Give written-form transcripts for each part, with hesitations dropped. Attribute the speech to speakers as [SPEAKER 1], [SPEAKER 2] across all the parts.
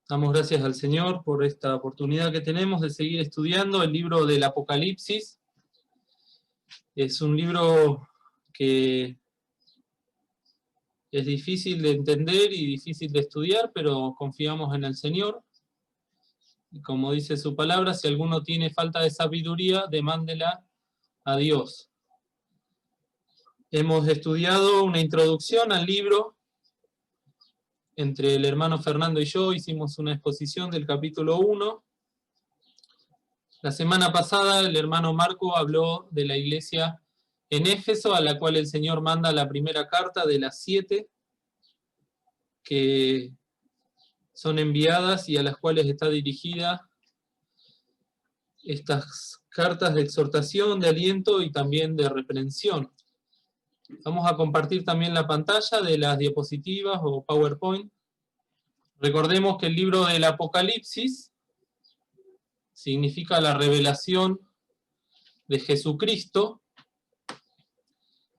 [SPEAKER 1] Damos gracias al Señor por esta oportunidad que tenemos de seguir estudiando el libro del Apocalipsis. Es un libro que es difícil de entender y difícil de estudiar, pero confiamos en el Señor. Y como dice su palabra, si alguno tiene falta de sabiduría, demándela a Dios. Hemos estudiado una introducción al libro. Entre el hermano Fernando y yo hicimos una exposición del capítulo 1. La semana pasada el hermano Marco habló de la iglesia en Éfeso, a la cual el Señor manda la primera carta de las 7 que son enviadas y a las cuales está dirigida estas cartas de exhortación, de aliento y también de reprensión. Vamos a compartir también la pantalla de las diapositivas o PowerPoint. Recordemos que el libro del Apocalipsis significa la revelación de Jesucristo,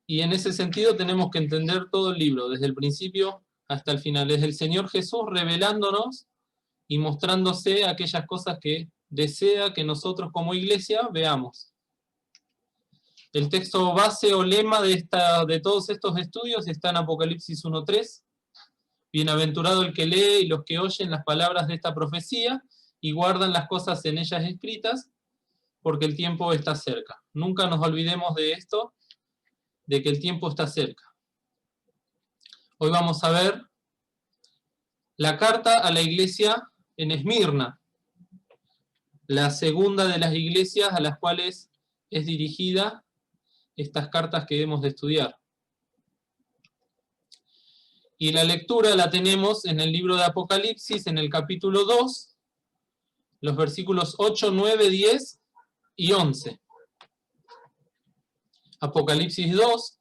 [SPEAKER 1] y en ese sentido tenemos que entender todo el libro, desde el principio hasta el final, desde el Señor Jesús revelándonos y mostrándose aquellas cosas que desea que nosotros como iglesia veamos. El texto base o lema de todos estos estudios está en Apocalipsis 1:3. Bienaventurado el que lee y los que oyen las palabras de esta profecía y guardan las cosas en ellas escritas, porque el tiempo está cerca. Nunca nos olvidemos de esto, de que el tiempo está cerca. Hoy vamos a ver la carta a la iglesia en Esmirna, la segunda de las iglesias a las cuales es dirigida estas cartas que hemos de estudiar. Y la lectura la tenemos en el libro de Apocalipsis, en el capítulo 2, los versículos 8, 9, 10 y 11. Apocalipsis 2,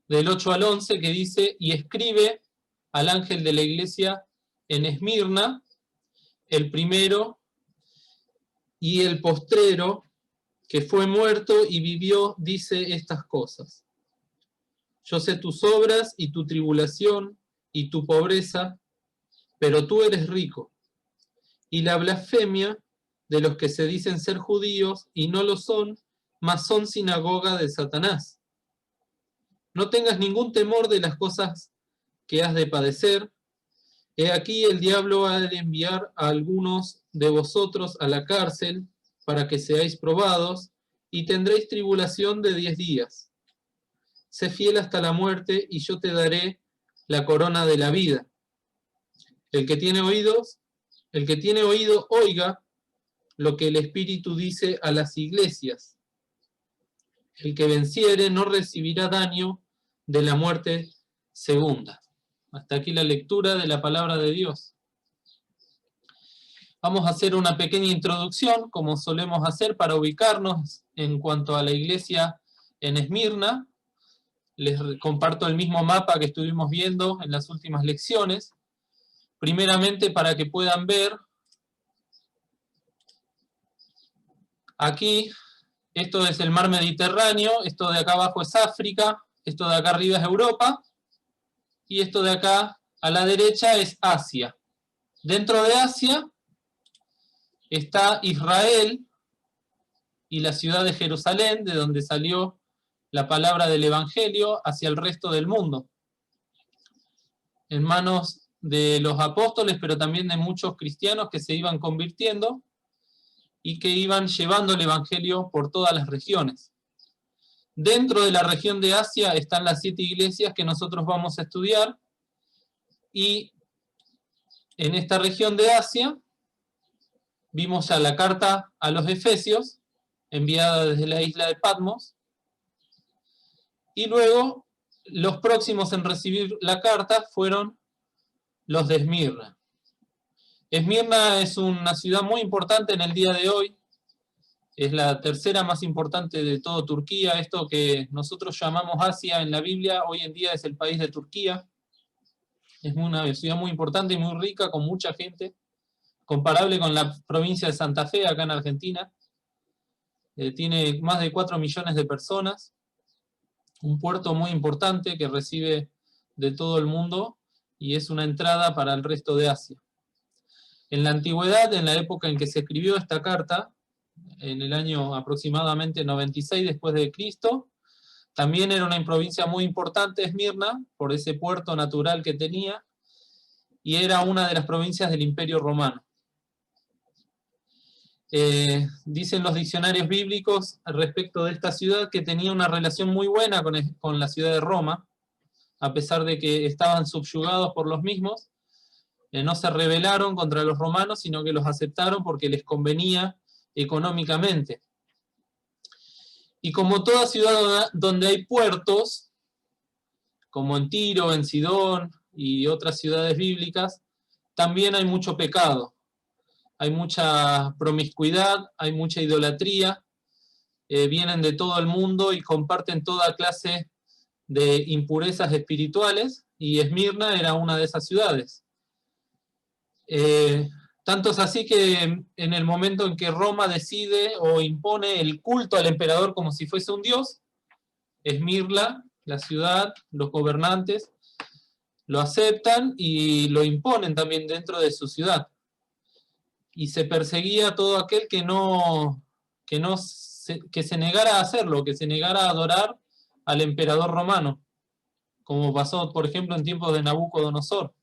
[SPEAKER 1] del 8 al 11, que dice: y escribe al ángel de la iglesia en Esmirna, el primero y el postrero, que fue muerto y vivió, dice estas cosas. Yo sé tus obras y tu tribulación y tu pobreza, pero tú eres rico. Y la blasfemia de los que se dicen ser judíos y no lo son, mas son sinagoga de Satanás. No tengas ningún temor de las cosas que has de padecer. He aquí el diablo ha de enviar a algunos de vosotros a la cárcel para que seáis probados, y tendréis tribulación de 10 días. Sé fiel hasta la muerte, y yo te daré la corona de la vida. El que tiene oído, oiga lo que el Espíritu dice a las iglesias. El que venciere no recibirá daño de la muerte segunda. Hasta aquí la lectura de la palabra de Dios. Vamos a hacer una pequeña introducción, como solemos hacer, para ubicarnos en cuanto a la iglesia en Esmirna. Les comparto el mismo mapa que estuvimos viendo en las últimas lecciones. Primeramente, para que puedan ver, aquí, esto es el mar Mediterráneo, esto de acá abajo es África, esto de acá arriba es Europa, y esto de acá a la derecha es Asia. Dentro de Asia está Israel y la ciudad de Jerusalén, de donde salió la palabra del Evangelio hacia el resto del mundo, en manos de los apóstoles, pero también de muchos cristianos que se iban convirtiendo y que iban llevando el Evangelio por todas las regiones. Dentro de la región de Asia están las 7 iglesias que nosotros vamos a estudiar, y en esta región de Asia vimos ya la carta a los Efesios, enviada desde la isla de Patmos, y luego los próximos en recibir la carta fueron los de Esmirna. Esmirna es una ciudad muy importante en el día de hoy, es la tercera más importante de toda Turquía. Esto que nosotros llamamos Asia en la Biblia, hoy en día es el país de Turquía. Es una ciudad muy importante y muy rica, con mucha gente, comparable con la provincia de Santa Fe, acá en Argentina. Tiene más de 4 millones de personas, un puerto muy importante que recibe de todo el mundo y es una entrada para el resto de Asia. En la antigüedad, en la época en que se escribió esta carta, en el año aproximadamente 96 después de Cristo, también era una provincia muy importante, Esmirna, por ese puerto natural que tenía, y era una de las provincias del Imperio Romano. Dicen los diccionarios bíblicos respecto de esta ciudad que tenía una relación muy buena con la ciudad de Roma, a pesar de que estaban subyugados por los mismos. No se rebelaron contra los romanos, sino que los aceptaron porque les convenía económicamente. Y como toda ciudad donde hay puertos, como en Tiro, en Sidón y otras ciudades bíblicas, también hay mucho pecado. Hay mucha promiscuidad, hay mucha idolatría, vienen de todo el mundo y comparten toda clase de impurezas espirituales, y Esmirna era una de esas ciudades. Tanto es así que en el momento en que Roma decide o impone el culto al emperador como si fuese un dios, Esmirna, la ciudad, los gobernantes, lo aceptan y lo imponen también dentro de su ciudad. Y se perseguía a todo aquel que se negara a hacerlo, que se negara a adorar al emperador romano, como pasó, por ejemplo, en tiempos de Nabucodonosor.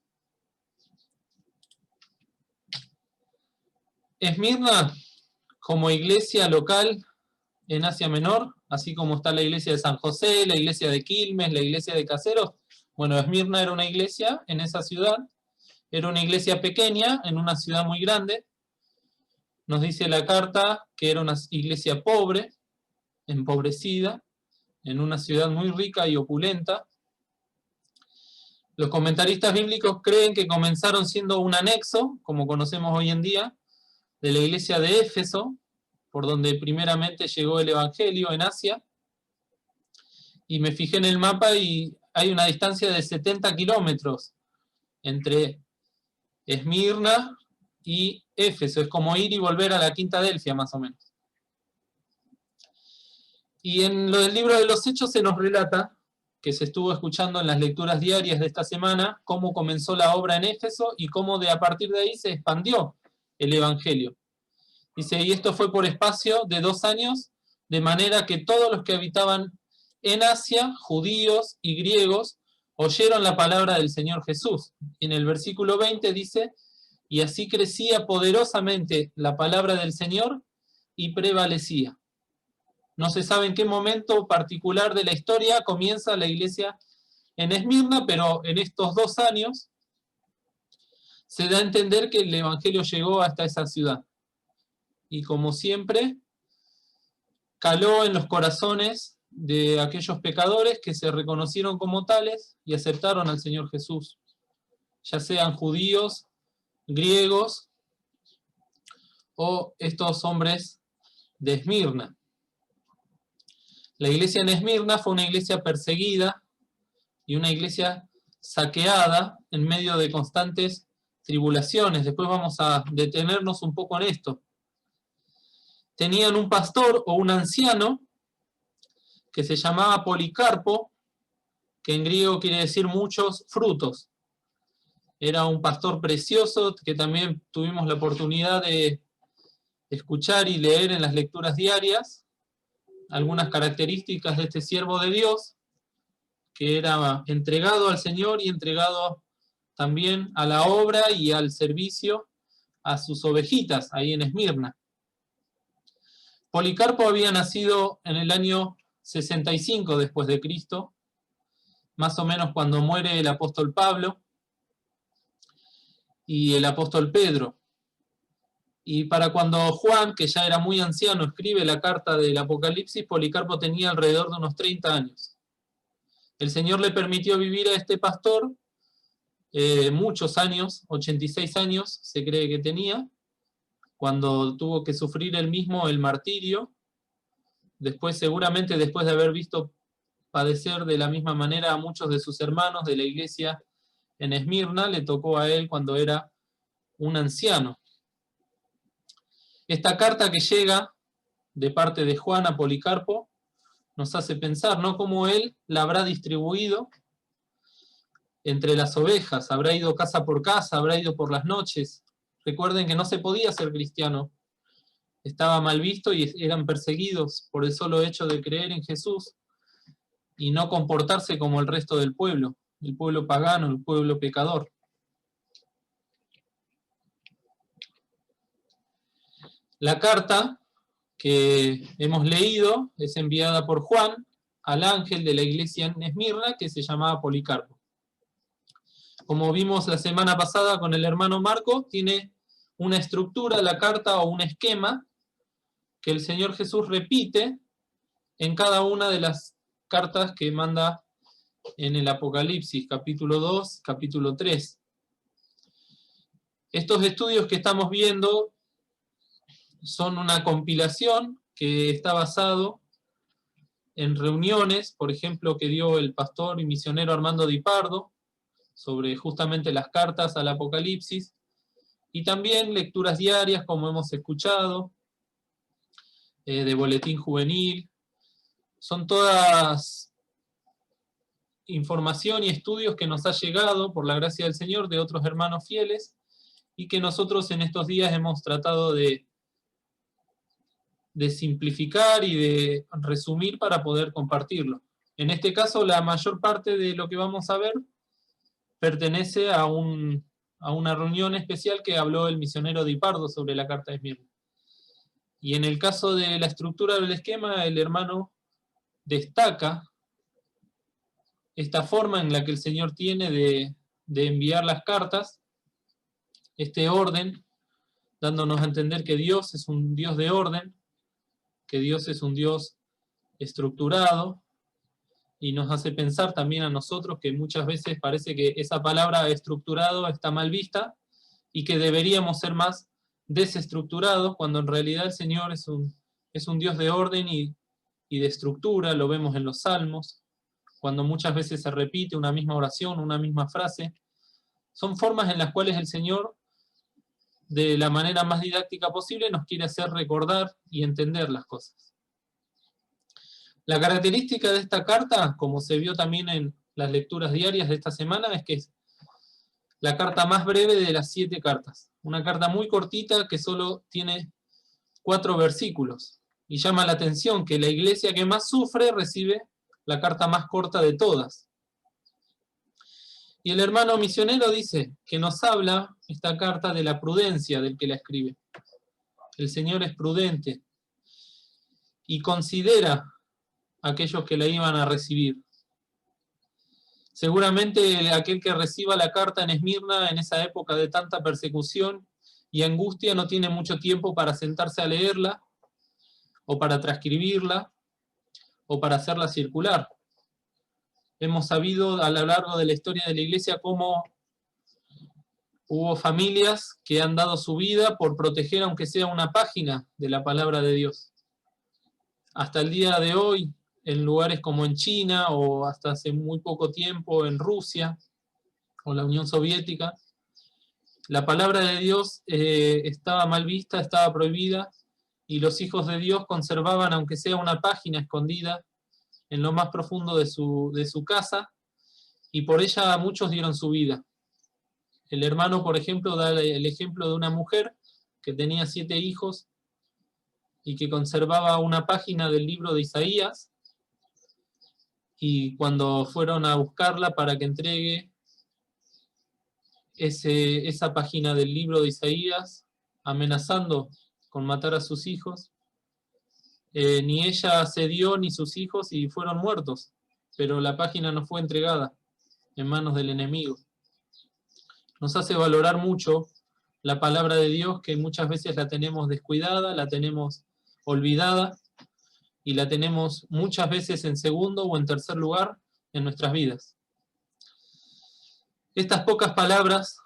[SPEAKER 1] Esmirna, como iglesia local en Asia Menor, así como está la iglesia de San José, la iglesia de Quilmes, la iglesia de Caseros, bueno, Esmirna era una iglesia en esa ciudad, era una iglesia pequeña en una ciudad muy grande. Nos dice la carta que era una iglesia pobre, empobrecida, en una ciudad muy rica y opulenta. Los comentaristas bíblicos creen que comenzaron siendo un anexo, como conocemos hoy en día, de la iglesia de Éfeso, por donde primeramente llegó el Evangelio en Asia. Y me fijé en el mapa y hay una distancia de 70 kilómetros entre Esmirna y Éfeso. Es como ir y volver a la Quinta Delfia, más o menos. Y en lo del libro de los Hechos se nos relata, que se estuvo escuchando en las lecturas diarias de esta semana, cómo comenzó la obra en Éfeso y cómo a partir de ahí se expandió el Evangelio. Dice, y esto fue por espacio de 2 años, de manera que todos los que habitaban en Asia, judíos y griegos, oyeron la palabra del Señor Jesús. En el versículo 20 dice, y así crecía poderosamente la palabra del Señor y prevalecía. No se sabe en qué momento particular de la historia comienza la iglesia en Esmirna, pero en estos 2 años se da a entender que el Evangelio llegó hasta esa ciudad. Y como siempre, caló en los corazones de aquellos pecadores que se reconocieron como tales y aceptaron al Señor Jesús, ya sean judíos, griegos o estos hombres de Esmirna. La iglesia en Esmirna fue una iglesia perseguida y una iglesia saqueada en medio de constantes tribulaciones. Después vamos a detenernos un poco en esto. Tenían un pastor o un anciano que se llamaba Policarpo, que en griego quiere decir muchos frutos. Era un pastor precioso que también tuvimos la oportunidad de escuchar y leer en las lecturas diarias algunas características de este siervo de Dios, que era entregado al Señor y entregado también a la obra y al servicio a sus ovejitas ahí en Esmirna. Policarpo había nacido en el año 65 después de Cristo, más o menos cuando muere el apóstol Pablo y el apóstol Pedro. Y para cuando Juan, que ya era muy anciano, escribe la carta del Apocalipsis, Policarpo tenía alrededor de unos 30 años. El Señor le permitió vivir a este pastor muchos años, 86 años se cree que tenía, cuando tuvo que sufrir él mismo el martirio, después seguramente después de haber visto padecer de la misma manera a muchos de sus hermanos de la iglesia en Esmirna, le tocó a él cuando era un anciano. Esta carta que llega de parte de Juan a Policarpo nos hace pensar, ¿no?, cómo él la habrá distribuido entre las ovejas, habrá ido casa por casa, habrá ido por las noches, Recuerden que no se podía ser cristiano, estaba mal visto y eran perseguidos por el solo hecho de creer en Jesús y no comportarse como el resto del pueblo, el pueblo pagano, el pueblo pecador. La carta que hemos leído es enviada por Juan al ángel de la iglesia en Esmirna, que se llamaba Policarpo. Como vimos la semana pasada con el hermano Marco, tiene una estructura, la carta, o un esquema que el Señor Jesús repite en cada una de las cartas que manda en el Apocalipsis, capítulo 2, capítulo 3. Estos estudios que estamos viendo son una compilación que está basado en reuniones, por ejemplo, que dio el pastor y misionero Armando Di Pardo sobre justamente las cartas al Apocalipsis, y también lecturas diarias, como hemos escuchado, de boletín juvenil. Son todas información y estudios que nos ha llegado, por la gracia del Señor, de otros hermanos fieles, y que nosotros en estos días hemos tratado de simplificar y de resumir para poder compartirlo. En este caso, la mayor parte de lo que vamos a ver pertenece a una reunión especial que habló el misionero Di Pardo sobre la carta de Esmirna. Y en el caso de la estructura del esquema, el hermano destaca esta forma en la que el Señor tiene de enviar las cartas, este orden, dándonos a entender que Dios es un Dios de orden, que Dios es un Dios estructurado, y nos hace pensar también a nosotros que muchas veces parece que esa palabra estructurado está mal vista y que deberíamos ser más desestructurados, cuando en realidad el Señor es un Dios de orden y de estructura. Lo vemos en los Salmos, cuando muchas veces se repite una misma oración, una misma frase. Son formas en las cuales el Señor, de la manera más didáctica posible, nos quiere hacer recordar y entender las cosas. La característica de esta carta, como se vio también en las lecturas diarias de esta semana, es que es la carta más breve de las 7 cartas. Una carta muy cortita que solo tiene 4 versículos. Y llama la atención que la iglesia que más sufre recibe la carta más corta de todas. Y el hermano misionero dice que nos habla esta carta de la prudencia del que la escribe. El Señor es prudente y considera a aquellos que la iban a recibir. Seguramente aquel que reciba la carta en Esmirna en esa época de tanta persecución y angustia no tiene mucho tiempo para sentarse a leerla, o para transcribirla, o para hacerla circular. Hemos sabido a lo largo de la historia de la iglesia cómo hubo familias que han dado su vida por proteger, aunque sea una página de la palabra de Dios. Hasta el día de hoy, en lugares como en China, o hasta hace muy poco tiempo en Rusia o la Unión Soviética, la palabra de Dios estaba mal vista, estaba prohibida, y los hijos de Dios conservaban, aunque sea una página escondida en lo más profundo de su casa, y por ella muchos dieron su vida. El hermano, por ejemplo, da el ejemplo de una mujer que tenía 7 hijos y que conservaba una página del libro de Isaías, y cuando fueron a buscarla para que entregue esa página del libro de Isaías, amenazando con matar a sus hijos, ni ella cedió ni sus hijos, y fueron muertos, pero la página no fue entregada en manos del enemigo. Nos hace valorar mucho la palabra de Dios, que muchas veces la tenemos descuidada, la tenemos olvidada, y la tenemos muchas veces en segundo o en tercer lugar en nuestras vidas. Estas pocas palabras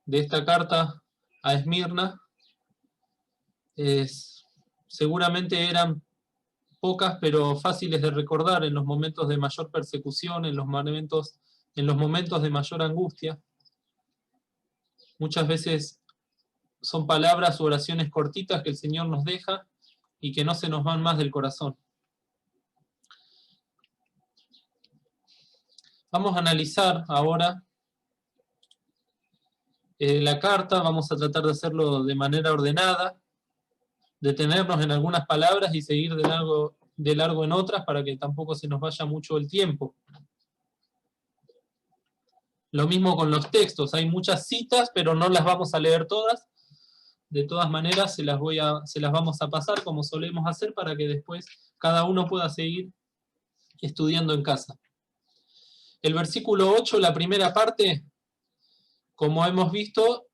[SPEAKER 1] de esta carta a Esmirna seguramente eran pocas, pero fáciles de recordar en los momentos de mayor persecución, en los momentos de mayor angustia. Muchas veces son palabras u oraciones cortitas que el Señor nos deja y que no se nos van más del corazón. Vamos a analizar ahora la carta, vamos a tratar de hacerlo de manera ordenada, detenernos en algunas palabras y seguir de largo en otras para que tampoco se nos vaya mucho el tiempo. Lo mismo con los textos, hay muchas citas, pero no las vamos a leer todas. De todas maneras, se las vamos a pasar como solemos hacer para que después cada uno pueda seguir estudiando en casa. El versículo 8, la primera parte, como hemos visto,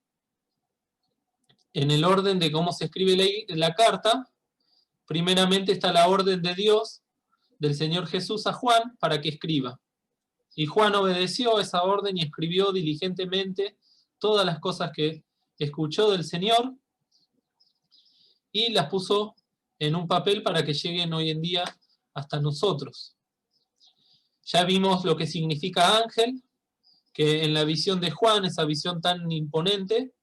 [SPEAKER 1] en el orden de cómo se escribe la carta, primeramente está la orden de Dios, del Señor Jesús a Juan, para que escriba. Y Juan obedeció esa orden y escribió diligentemente todas las cosas que escuchó del Señor y las puso en un papel para que lleguen hoy en día hasta nosotros. Ya vimos lo que significa ángel, que en la visión de Juan, esa visión tan imponente,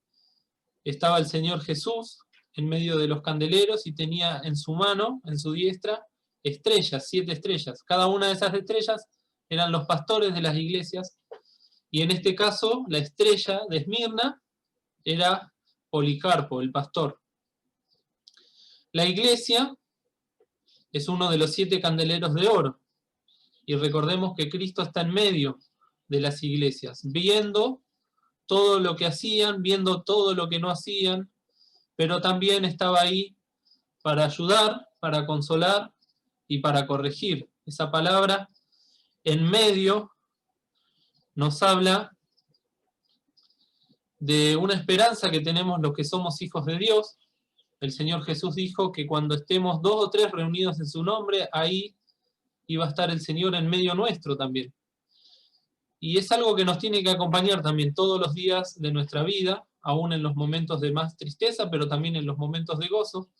[SPEAKER 1] estaba el Señor Jesús en medio de los candeleros y tenía en su mano, en su diestra, estrellas, 7 estrellas. Cada una de esas estrellas eran los pastores de las iglesias, y en este caso la estrella de Esmirna era Policarpo, el pastor. La iglesia es uno de los 7 candeleros de oro, y recordemos que Cristo está en medio de las iglesias, viendo todo lo que hacían, viendo todo lo que no hacían, pero también estaba ahí para ayudar, para consolar y para corregir. Esa palabra, en medio, nos habla de una esperanza que tenemos los que somos hijos de Dios. El Señor Jesús dijo que cuando estemos 2 o 3 reunidos en su nombre, ahí iba a estar el Señor en medio nuestro también. Y es algo que nos tiene que acompañar también todos los días de nuestra vida, aún en los momentos de más tristeza, pero también en los momentos de gozo.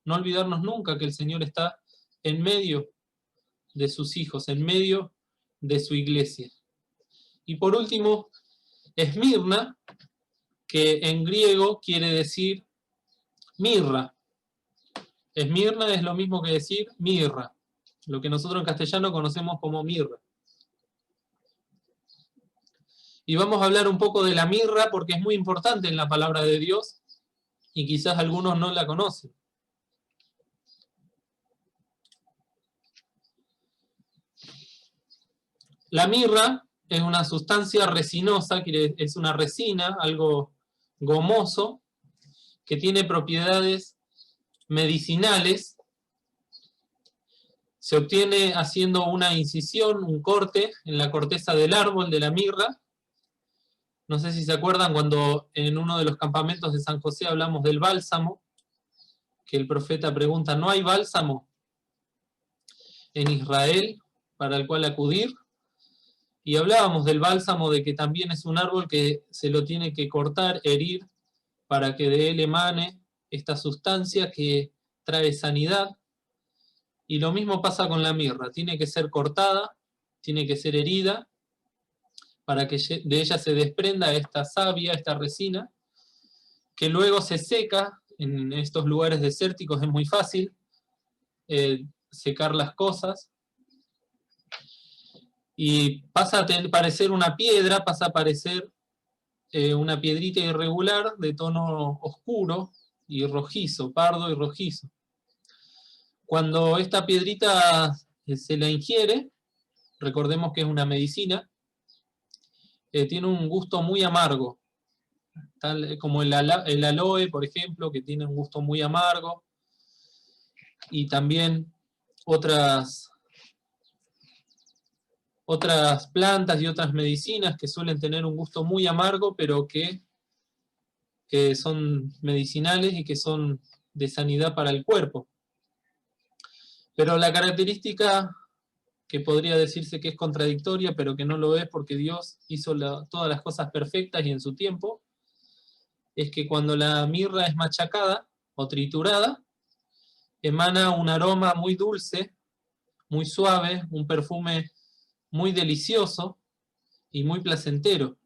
[SPEAKER 1] No olvidarnos nunca que el Señor está en medio de sus hijos, en medio de su iglesia. Y por último, Esmirna, que en griego quiere decir mirra. Esmirna es lo mismo que decir mirra, lo que nosotros en castellano conocemos como mirra. Y vamos a hablar un poco de la mirra porque es muy importante en la palabra de Dios y quizás algunos no la conocen. La mirra es una sustancia resinosa, es una resina, algo gomoso, que tiene propiedades medicinales. Se obtiene haciendo una incisión, un corte en la corteza del árbol de la mirra. No sé si se acuerdan cuando en uno de los campamentos de San José hablamos del bálsamo, que el profeta pregunta, ¿no hay bálsamo en Israel para el cual acudir? Y hablábamos del bálsamo, de que también es un árbol que se lo tiene que cortar, herir, para que de él emane esta sustancia que trae sanidad. Y lo mismo pasa con la mirra, tiene que ser cortada, tiene que ser herida, para que de ella se desprenda esta savia, esta resina, que luego se seca. En estos lugares desérticos es muy fácil secar las cosas, y pasa a parecer una piedra, pasa a parecer una piedrita irregular de tono oscuro y rojizo, pardo y rojizo. Cuando esta piedrita se la ingiere, recordemos que es una medicina, tiene un gusto muy amargo, tal como el aloe, por ejemplo, que tiene un gusto muy amargo, y también otras plantas y otras medicinas que suelen tener un gusto muy amargo, pero que son medicinales y que son de sanidad para el cuerpo. Pero la característica que podría decirse que es contradictoria, pero que no lo es porque Dios hizo todas las cosas perfectas y en su tiempo, es que cuando la mirra es machacada o triturada, emana un aroma muy dulce, muy suave, un perfume muy delicioso y muy placentero.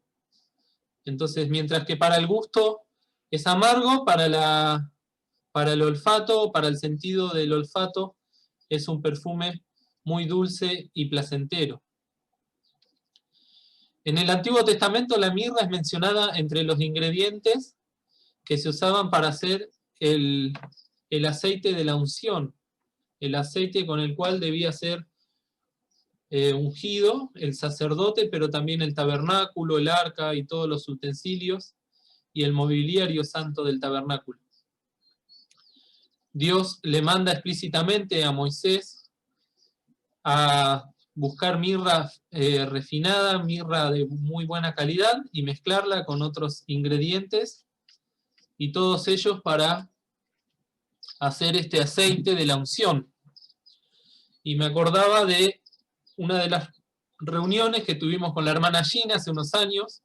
[SPEAKER 1] Entonces, mientras que para el gusto es amargo, para el olfato, para el sentido del olfato, es un perfume muy dulce y placentero. En el Antiguo Testamento la mirra es mencionada entre los ingredientes que se usaban para hacer el aceite de la unción, el aceite con el cual debía ser ungido el sacerdote, pero también el tabernáculo, el arca y todos los utensilios y el mobiliario santo del tabernáculo. Dios le manda explícitamente a Moisés a buscar mirra refinada, mirra de muy buena calidad, y mezclarla con otros ingredientes, y todos ellos para hacer este aceite de la unción. Y me acordaba de una de las reuniones que tuvimos con la hermana Gina hace unos años,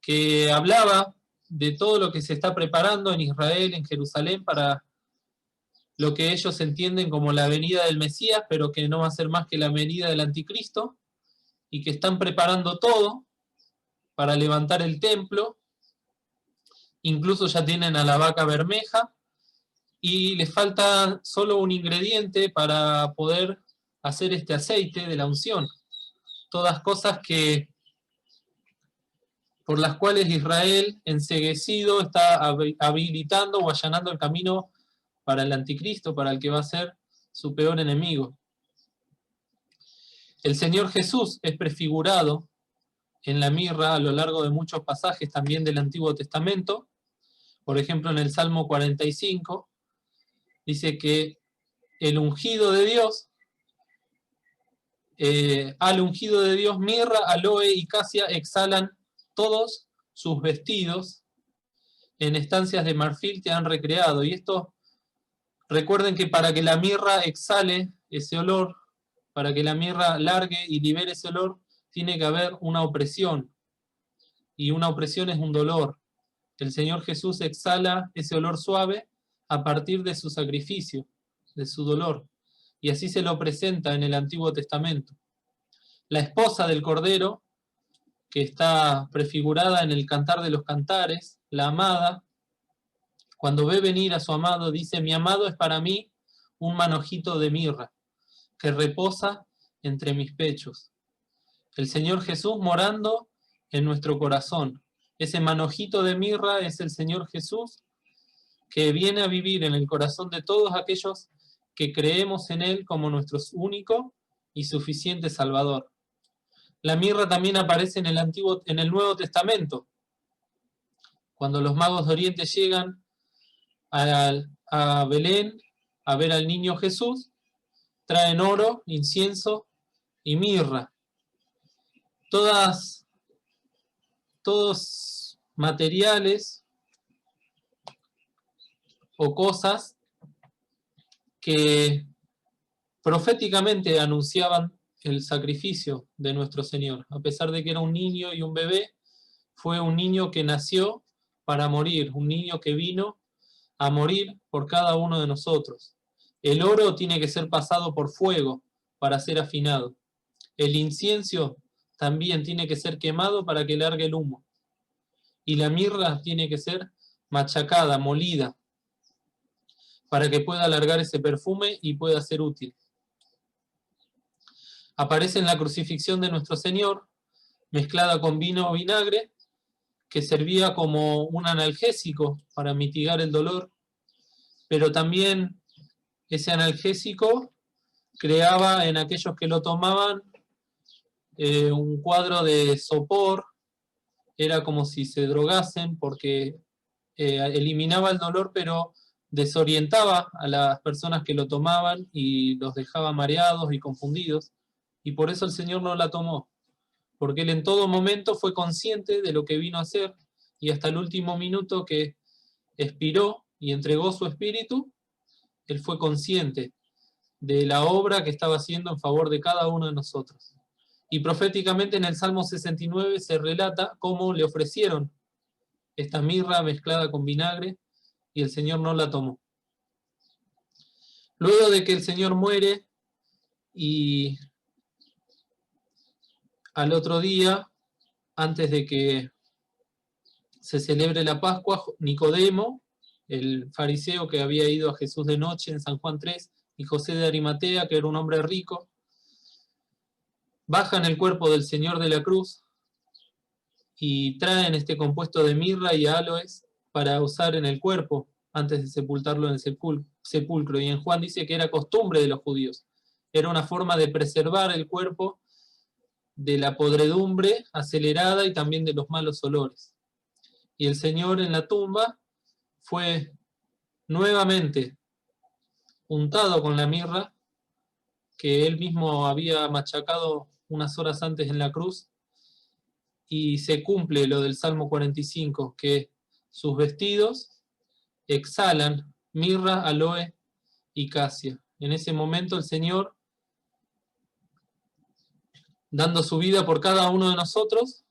[SPEAKER 1] que hablaba de todo lo que se está preparando en Israel, en Jerusalén, para lo que ellos entienden como la venida del Mesías, pero que no va a ser más que la venida del Anticristo, y que están preparando todo para levantar el templo, incluso ya tienen a la vaca bermeja, y les falta solo un ingrediente para poder hacer este aceite de la unción. Todas cosas que por las cuales Israel, enceguecido, está habilitando o allanando el camino para el anticristo, para el que va a ser su peor enemigo. El Señor Jesús es prefigurado en la mirra a lo largo de muchos pasajes también del Antiguo Testamento. Por ejemplo, en el Salmo 45, dice que el ungido de Dios, al ungido de Dios, mirra, aloe y casia exhalan todos sus vestidos, en estancias de marfil te han recreado. Y esto, recuerden que para que la mirra exhale ese olor, para que la mirra largue y libere ese olor, tiene que haber una opresión. Y una opresión es un dolor. El Señor Jesús exhala ese olor suave a partir de su sacrificio, de su dolor. Y así se lo presenta en el Antiguo Testamento. La esposa del Cordero, que está prefigurada en el Cantar de los Cantares, la amada, cuando ve venir a su amado, dice: mi amado es para mí un manojito de mirra, que reposa entre mis pechos. El Señor Jesús morando en nuestro corazón. Ese manojito de mirra es el Señor Jesús, que viene a vivir en el corazón de todos aquellos que creemos en Él como nuestro único y suficiente Salvador. La mirra también aparece en el Nuevo Testamento. Cuando los magos de Oriente llegan a Belén a ver al niño Jesús, traen oro, incienso y mirra. Todos materiales o cosas que proféticamente anunciaban el sacrificio de nuestro Señor. A pesar de que era un niño y un bebé, fue un niño que nació para morir, un niño que vino a morir por cada uno de nosotros. El oro tiene que ser pasado por fuego para ser afinado. El incienso también tiene que ser quemado para que largue el humo. Y la mirra tiene que ser machacada, molida, para que pueda alargar ese perfume y pueda ser útil. Aparece en la crucifixión de nuestro Señor, mezclada con vino o vinagre, que servía como un analgésico para mitigar el dolor, pero también ese analgésico creaba en aquellos que lo tomaban un cuadro de sopor. Era como si se drogasen, porque eliminaba el dolor, pero desorientaba a las personas que lo tomaban y los dejaba mareados y confundidos, y por eso el Señor no la tomó, porque Él en todo momento fue consciente de lo que vino a hacer, y hasta el último minuto que expiró y entregó su espíritu, Él fue consciente de la obra que estaba haciendo en favor de cada uno de nosotros. Y proféticamente en el Salmo 69 se relata cómo le ofrecieron esta mirra mezclada con vinagre y el Señor no la tomó. Luego de que el Señor muere y al otro día, antes de que se celebre la Pascua, Nicodemo, el fariseo que había ido a Jesús de noche en San Juan 3, y José de Arimatea, que era un hombre rico, bajan el cuerpo del Señor de la cruz y traen este compuesto de mirra y aloes para usar en el cuerpo antes de sepultarlo en el sepulcro. Y en Juan dice que era costumbre de los judíos. Era una forma de preservar el cuerpo de la podredumbre acelerada y también de los malos olores. Y el Señor en la tumba fue nuevamente untado con la mirra que él mismo había machacado unas horas antes en la cruz, y se cumple lo del Salmo 45, que sus vestidos exhalan mirra, aloe y casia. En ese momento el Señor, dando su vida por cada uno de nosotros,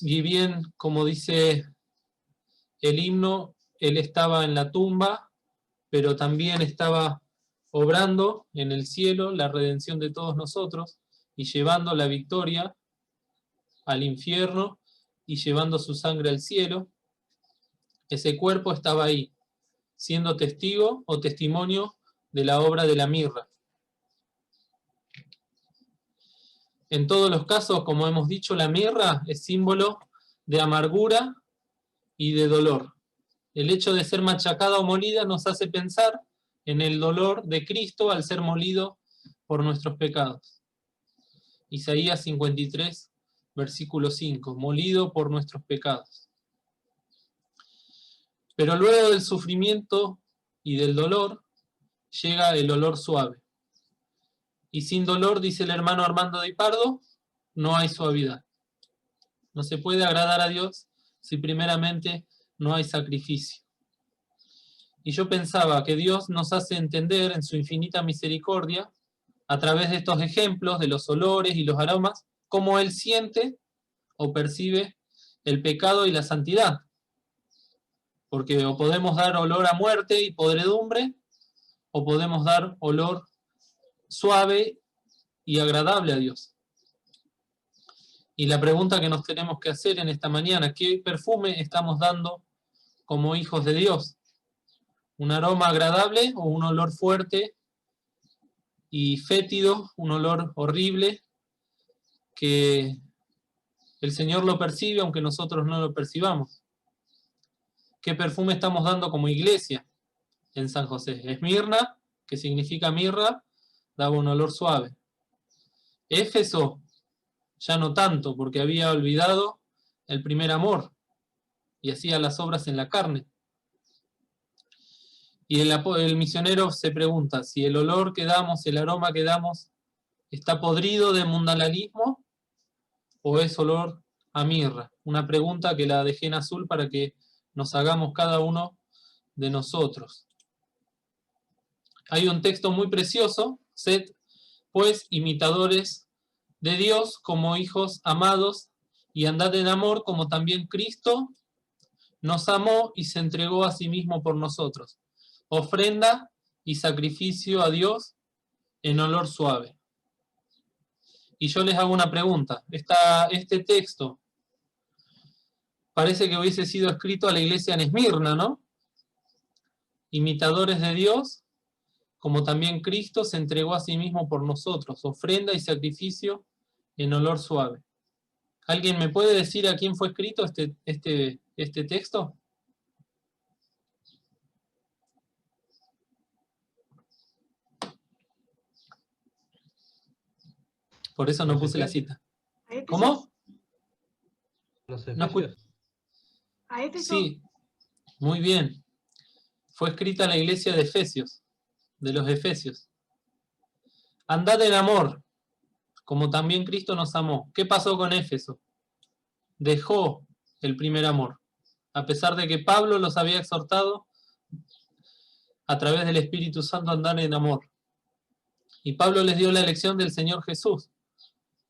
[SPEAKER 1] y bien, como dice el himno, Él estaba en la tumba, pero también estaba obrando en el cielo la redención de todos nosotros y llevando la victoria al infierno y llevando su sangre al cielo. Ese cuerpo estaba ahí, siendo testigo o testimonio de la obra de la mirra. En todos los casos, como hemos dicho, la mirra es símbolo de amargura y de dolor. El hecho de ser machacada o molida nos hace pensar en el dolor de Cristo al ser molido por nuestros pecados. Isaías 53, versículo 5, molido por nuestros pecados. Pero luego del sufrimiento y del dolor, llega el olor suave. Y sin dolor, dice el hermano Armando de Pardo, no hay suavidad. No se puede agradar a Dios si primeramente no hay sacrificio. Y yo pensaba que Dios nos hace entender en su infinita misericordia, a través de estos ejemplos de los olores y los aromas, cómo Él siente o percibe el pecado y la santidad. Porque o podemos dar olor a muerte y podredumbre, o podemos dar olor suave y agradable a Dios. Y la pregunta que nos tenemos que hacer en esta mañana, ¿qué perfume estamos dando como hijos de Dios? ¿Un aroma agradable o un olor fuerte y fétido, un olor horrible que el Señor lo percibe aunque nosotros no lo percibamos? ¿Qué perfume estamos dando como iglesia en San José? Esmirna, que significa mirra, daba un olor suave. Éfeso, ya no tanto, porque había olvidado el primer amor y hacía las obras en la carne. Y el misionero se pregunta si el olor que damos, el aroma que damos, está podrido de mundanalismo o es olor a mirra. Una pregunta que la dejé en azul para que nos hagamos cada uno de nosotros. Hay un texto muy precioso: sed pues imitadores de Dios como hijos amados y andad en amor como también Cristo nos amó y se entregó a sí mismo por nosotros, ofrenda y sacrificio a Dios en olor suave. Y yo les hago una pregunta. Este texto parece que hubiese sido escrito a la iglesia en Esmirna, ¿no? Imitadores de Dios, como también Cristo se entregó a sí mismo por nosotros, ofrenda y sacrificio en olor suave. ¿Alguien me puede decir a quién fue escrito este texto? Por eso no puse la cita. ¿Cómo?
[SPEAKER 2] Los
[SPEAKER 1] No
[SPEAKER 2] Efesios.
[SPEAKER 3] ¿A Éfeso?
[SPEAKER 1] Sí, muy bien. Fue escrita a la iglesia de Efesios, de los Efesios. Andad en amor, como también Cristo nos amó. ¿Qué pasó con Éfeso? Dejó el primer amor, a pesar de que Pablo los había exhortado a través del Espíritu Santo a andar en amor. Y Pablo les dio la lección del Señor Jesús,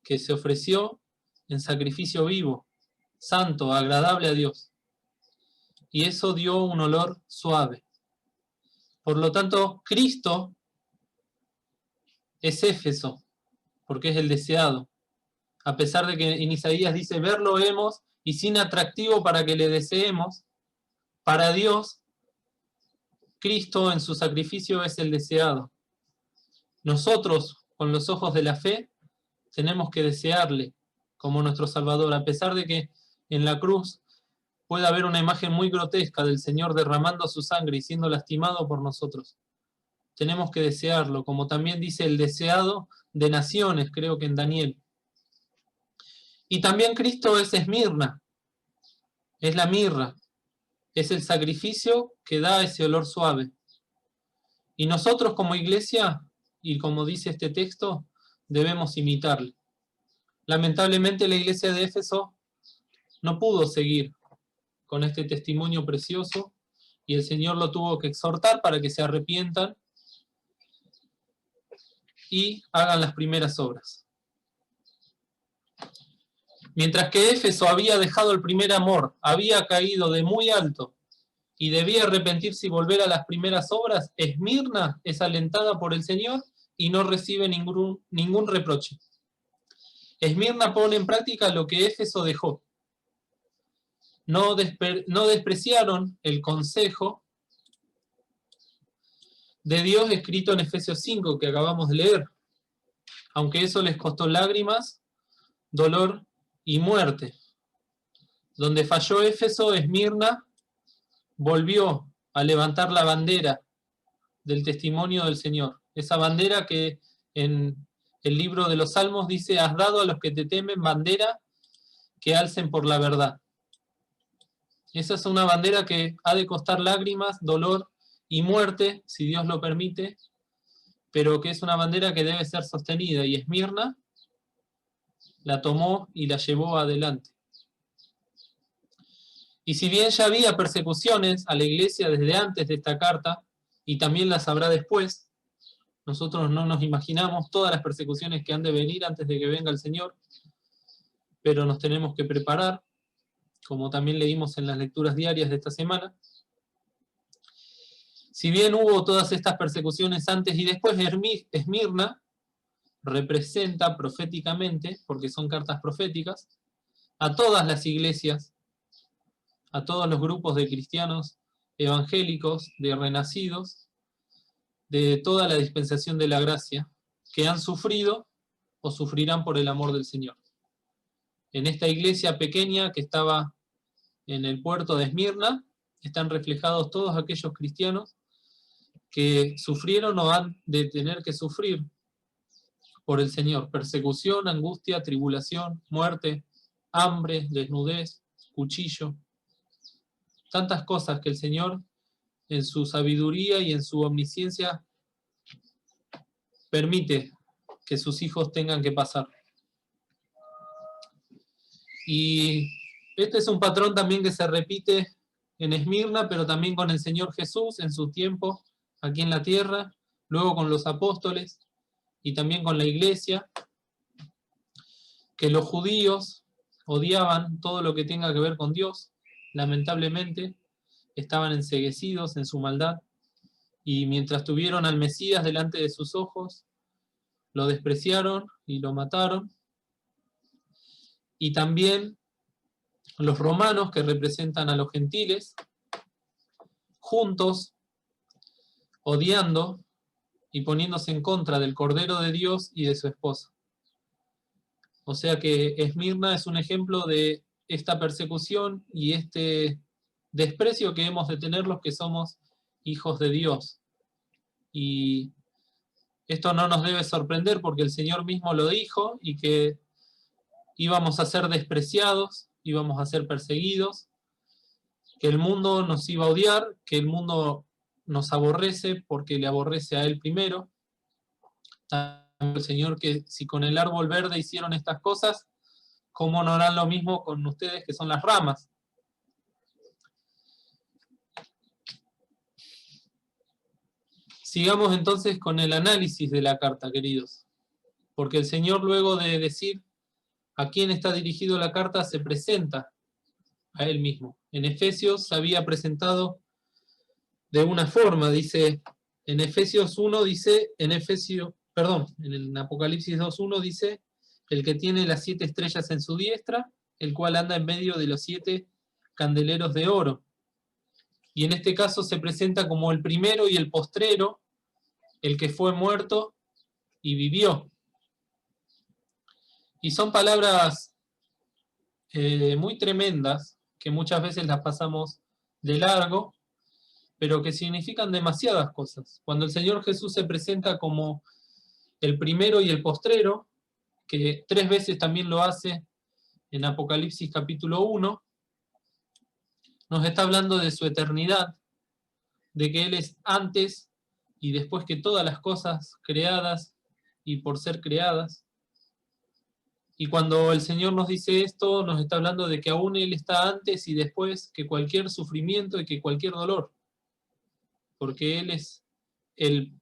[SPEAKER 1] que se ofreció en sacrificio vivo, santo, agradable a Dios. Y eso dio un olor suave. Por lo tanto, Cristo es Éfeso, porque es el deseado. A pesar de que en Isaías dice, verlo hemos y sin atractivo para que le deseemos, para Dios, Cristo en su sacrificio es el deseado. Nosotros, con los ojos de la fe, tenemos que desearle como nuestro Salvador, a pesar de que en la cruz puede haber una imagen muy grotesca del Señor derramando su sangre y siendo lastimado por nosotros. Tenemos que desearlo, como también dice el deseado de naciones, creo que en Daniel. Y también Cristo es Esmirna, es la mirra, es el sacrificio que da ese olor suave. Y nosotros como iglesia, y como dice este texto, debemos imitarle. Lamentablemente la iglesia de Éfeso no pudo seguir con este testimonio precioso y el Señor lo tuvo que exhortar para que se arrepientan y hagan las primeras obras. Mientras que Éfeso había dejado el primer amor, había caído de muy alto y debía arrepentirse y volver a las primeras obras, Esmirna es alentada por el Señor y no recibe ningún reproche. Esmirna pone en práctica lo que Éfeso dejó. No despreciaron el consejo de Dios escrito en Efesios 5, que acabamos de leer, aunque eso les costó lágrimas, dolor y muerte. Donde falló Éfeso, Esmirna volvió a levantar la bandera del testimonio del Señor. Esa bandera que en el libro de los Salmos dice: has dado a los que te temen bandera que alcen por la verdad. Esa es una bandera que ha de costar lágrimas, dolor y muerte, si Dios lo permite, pero que es una bandera que debe ser sostenida, y Esmirna la tomó y la llevó adelante. Y si bien ya había persecuciones a la iglesia desde antes de esta carta, y también las habrá después, nosotros no nos imaginamos todas las persecuciones que han de venir antes de que venga el Señor, pero nos tenemos que preparar, como también leímos en las lecturas diarias de esta semana. Si bien hubo todas estas persecuciones antes y después, Esmirna representa proféticamente, porque son cartas proféticas, a todas las iglesias, a todos los grupos de cristianos evangélicos, de renacidos, de toda la dispensación de la gracia, que han sufrido o sufrirán por el amor del Señor. En esta iglesia pequeña que estaba en el puerto de Esmirna, están reflejados todos aquellos cristianos que sufrieron o han de tener que sufrir por el Señor: persecución, angustia, tribulación, muerte, hambre, desnudez, cuchillo. Tantas cosas que el Señor, en su sabiduría y en su omnisciencia, permite que sus hijos tengan que pasar. Y este es un patrón también que se repite en Esmirna, pero también con el Señor Jesús en su tiempo aquí en la tierra, luego con los apóstoles y también con la iglesia, que los judíos odiaban todo lo que tenga que ver con Dios. Lamentablemente estaban enceguecidos en su maldad, y mientras tuvieron al Mesías delante de sus ojos, lo despreciaron y lo mataron. Y también los romanos, que representan a los gentiles, juntos, odiando y poniéndose en contra del Cordero de Dios y de su esposa. O sea que Esmirna es un ejemplo de esta persecución y este desprecio que hemos de tener los que somos hijos de Dios. Y esto no nos debe sorprender, porque el Señor mismo lo dijo, y que íbamos a ser despreciados, íbamos a ser perseguidos, que el mundo nos iba a odiar, que el mundo nos aborrece porque le aborrece a Él primero. El Señor, que si con el árbol verde hicieron estas cosas, ¿cómo no harán lo mismo con ustedes, que son las ramas? Sigamos entonces con el análisis de la carta, queridos, porque el Señor, luego de decir a quién está dirigido la carta, se presenta a Él mismo. En Efesios se había presentado de una forma, dice, en Efesios 1 dice, en el Apocalipsis 2:1 dice: el que tiene las 7 estrellas en su diestra, el cual anda en medio de los 7 candeleros de oro. Y en este caso se presenta como el primero y el postrero, el que fue muerto y vivió. Y son palabras muy tremendas, que muchas veces las pasamos de largo, pero que significan demasiadas cosas. Cuando el Señor Jesús se presenta como el primero y el postrero, que 3 veces también lo hace en Apocalipsis capítulo 1, nos está hablando de su eternidad, de que Él es antes y después que todas las cosas creadas y por ser creadas. Y cuando el Señor nos dice esto, nos está hablando de que aún Él está antes y después que cualquier sufrimiento y que cualquier dolor, porque Él es el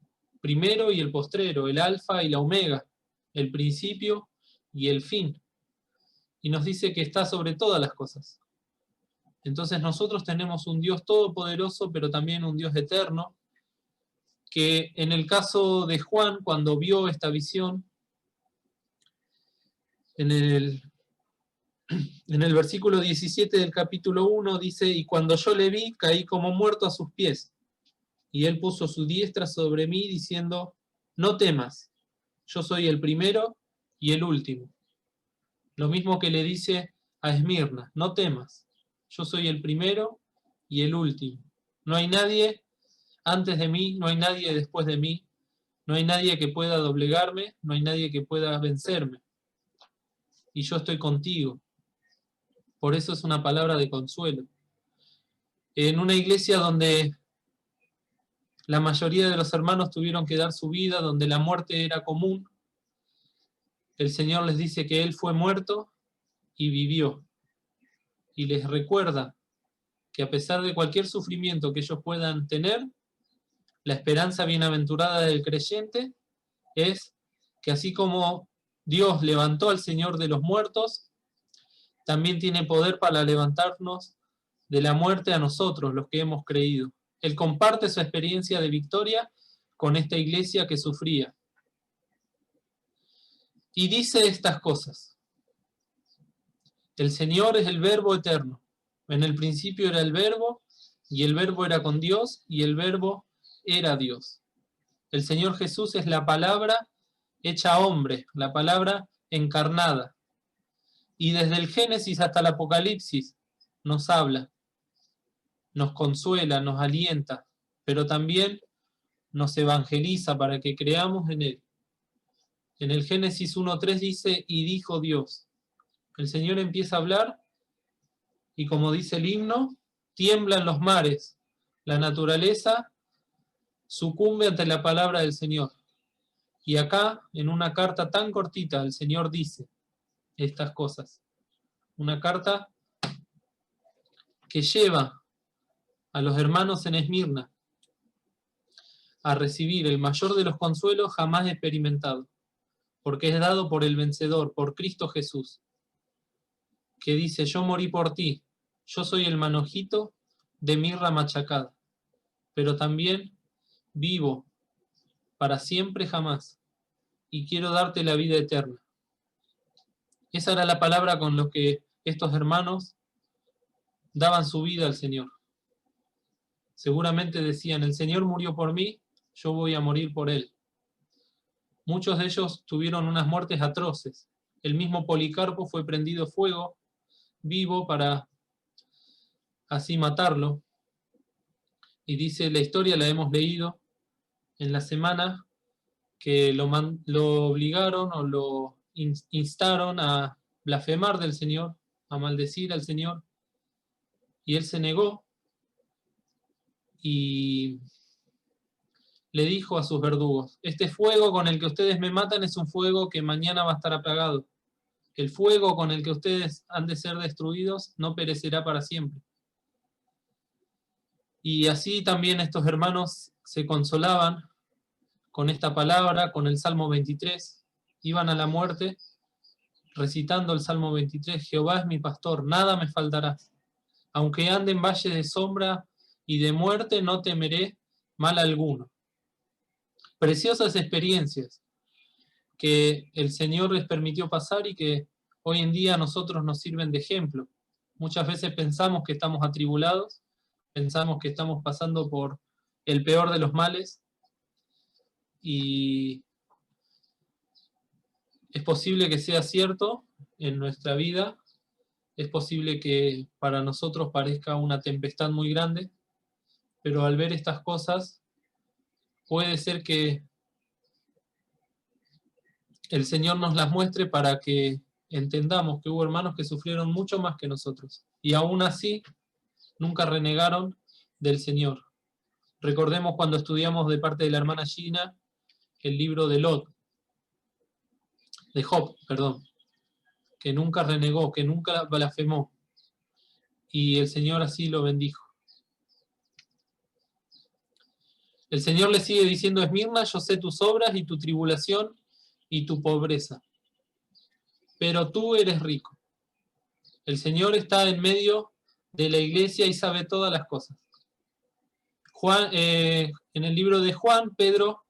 [SPEAKER 1] primero y el postrero, el alfa y la omega, el principio y el fin. Y nos dice que está sobre todas las cosas. Entonces nosotros tenemos un Dios todopoderoso, pero también un Dios eterno, que en el caso de Juan, cuando vio esta visión, en el versículo 17 del capítulo 1 dice, y cuando yo le vi, caí como muerto a sus pies, y él puso su diestra sobre mí, diciendo, no temas, yo soy el primero y el último. Lo mismo que le dice a Esmirna, no temas, yo soy el primero y el último. No hay nadie antes de mí, no hay nadie después de mí, no hay nadie que pueda doblegarme, no hay nadie que pueda vencerme. Y yo estoy contigo. Por eso es una palabra de consuelo. En una iglesia donde la mayoría de los hermanos tuvieron que dar su vida, donde la muerte era común, el Señor les dice que Él fue muerto y vivió. Y les recuerda que a pesar de cualquier sufrimiento que ellos puedan tener, la esperanza bienaventurada del creyente es que así como Dios levantó al Señor de los muertos, también tiene poder para levantarnos de la muerte a nosotros, los que hemos creído. Él comparte su experiencia de victoria con esta iglesia que sufría. Y dice estas cosas. El Señor es el Verbo eterno. En el principio era el Verbo, y el Verbo era con Dios, y el Verbo era Dios. El Señor Jesús es la palabra hecha hombre, la palabra encarnada. Y desde el Génesis hasta el Apocalipsis nos habla, nos consuela, nos alienta, pero también nos evangeliza para que creamos en Él. En el Génesis 1:3 dice, y dijo Dios. El Señor empieza a hablar y como dice el himno, tiemblan los mares, la naturaleza sucumbe ante la palabra del Señor. Y acá, en una carta tan cortita, el Señor dice estas cosas. Una carta que lleva a los hermanos en Esmirna a recibir el mayor de los consuelos jamás experimentado, porque es dado por el vencedor, por Cristo Jesús, que dice, yo morí por ti, yo soy el manojito de mirra machacada, pero también vivo para siempre jamás, y quiero darte la vida eterna. Esa era la palabra con la que estos hermanos daban su vida al Señor. Seguramente decían, el Señor murió por mí, yo voy a morir por Él. Muchos de ellos tuvieron unas muertes atroces. El mismo Policarpo fue prendido fuego, vivo, para así matarlo. Y dice, la historia la hemos leído en la semana, que lo obligaron o lo instaron a blasfemar del Señor, a maldecir al Señor, y él se negó y le dijo a sus verdugos, este fuego con el que ustedes me matan es un fuego que mañana va a estar apagado. El fuego con el que ustedes han de ser destruidos no perecerá para siempre. Y así también estos hermanos se consolaban con esta palabra, con el Salmo 23, iban a la muerte recitando el Salmo 23, Jehová es mi pastor, nada me faltará. Aunque ande en valle de sombra y de muerte, no temeré mal alguno. Preciosas experiencias que el Señor les permitió pasar y que hoy en día a nosotros nos sirven de ejemplo. Muchas veces pensamos que estamos atribulados, pensamos que estamos pasando por el peor de los males, y Es posible que sea cierto en nuestra vida, es posible que para nosotros parezca una tempestad muy grande, pero al ver estas cosas, puede ser que el Señor nos las muestre para que entendamos que hubo hermanos que sufrieron mucho más que nosotros, y aún así nunca renegaron del Señor. Recordemos cuando estudiamos de parte de la hermana Gina el libro de Job, que nunca renegó, que nunca blasfemó, y el Señor así lo bendijo. El Señor le sigue diciendo a Esmirna: yo sé tus obras y tu tribulación y tu pobreza, pero tú eres rico. El Señor está en medio de la iglesia y sabe todas las cosas. En el libro de Juan, Pedro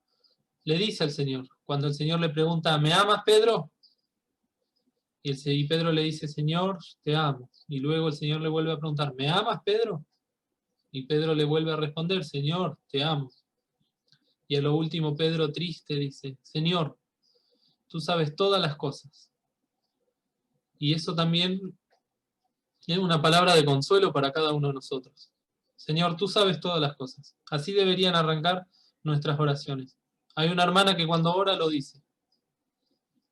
[SPEAKER 1] le dice al Señor, cuando el Señor le pregunta: ¿me amas, Pedro? Y Pedro le dice: Señor, te amo. Y luego el Señor le vuelve a preguntar: ¿me amas, Pedro? Y Pedro le vuelve a responder: Señor, te amo. Y a lo último Pedro, triste, dice: Señor, tú sabes todas las cosas. Y eso también es una palabra de consuelo para cada uno de nosotros. Señor, tú sabes todas las cosas. Así deberían arrancar nuestras oraciones. Hay una hermana que cuando ora lo dice.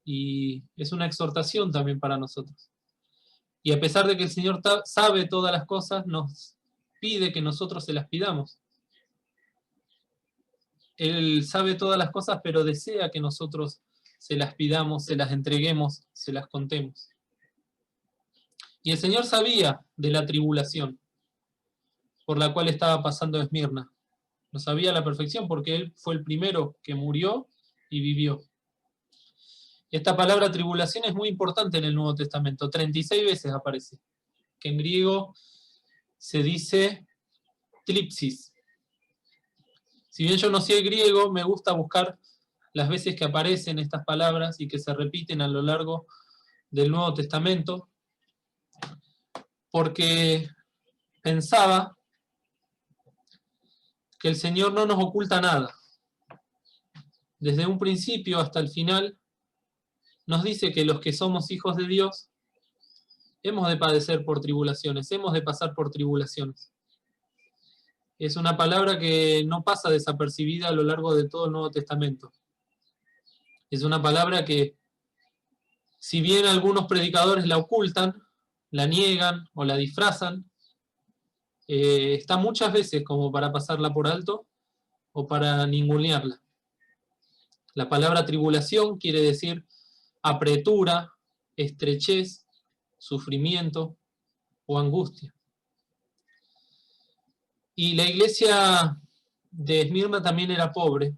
[SPEAKER 1] Y es una exhortación también para nosotros. Y a pesar de que el Señor sabe todas las cosas, nos pide que nosotros se las pidamos. Él sabe todas las cosas, pero desea que nosotros se las pidamos, se las entreguemos, se las contemos. Y el Señor sabía de la tribulación por la cual estaba pasando Esmirna. Lo sabía a la perfección porque Él fue el primero que murió y vivió. Esta palabra tribulación es muy importante en el Nuevo Testamento. 36 veces aparece, que en griego se dice tlipsis. Si bien yo no sé el griego, me gusta buscar las veces que aparecen estas palabras y que se repiten a lo largo del Nuevo Testamento, porque pensaba que el Señor no nos oculta nada. Desde un principio hasta el final, nos dice que los que somos hijos de Dios hemos de padecer por tribulaciones, hemos de pasar por tribulaciones. Es una palabra que no pasa desapercibida a lo largo de todo el Nuevo Testamento. Es una palabra que, si bien algunos predicadores la ocultan, la niegan o la disfrazan, está muchas veces como para pasarla por alto o para ningunearla. La palabra tribulación quiere decir apretura, estrechez, sufrimiento o angustia. Y la iglesia de Esmirna también era pobre,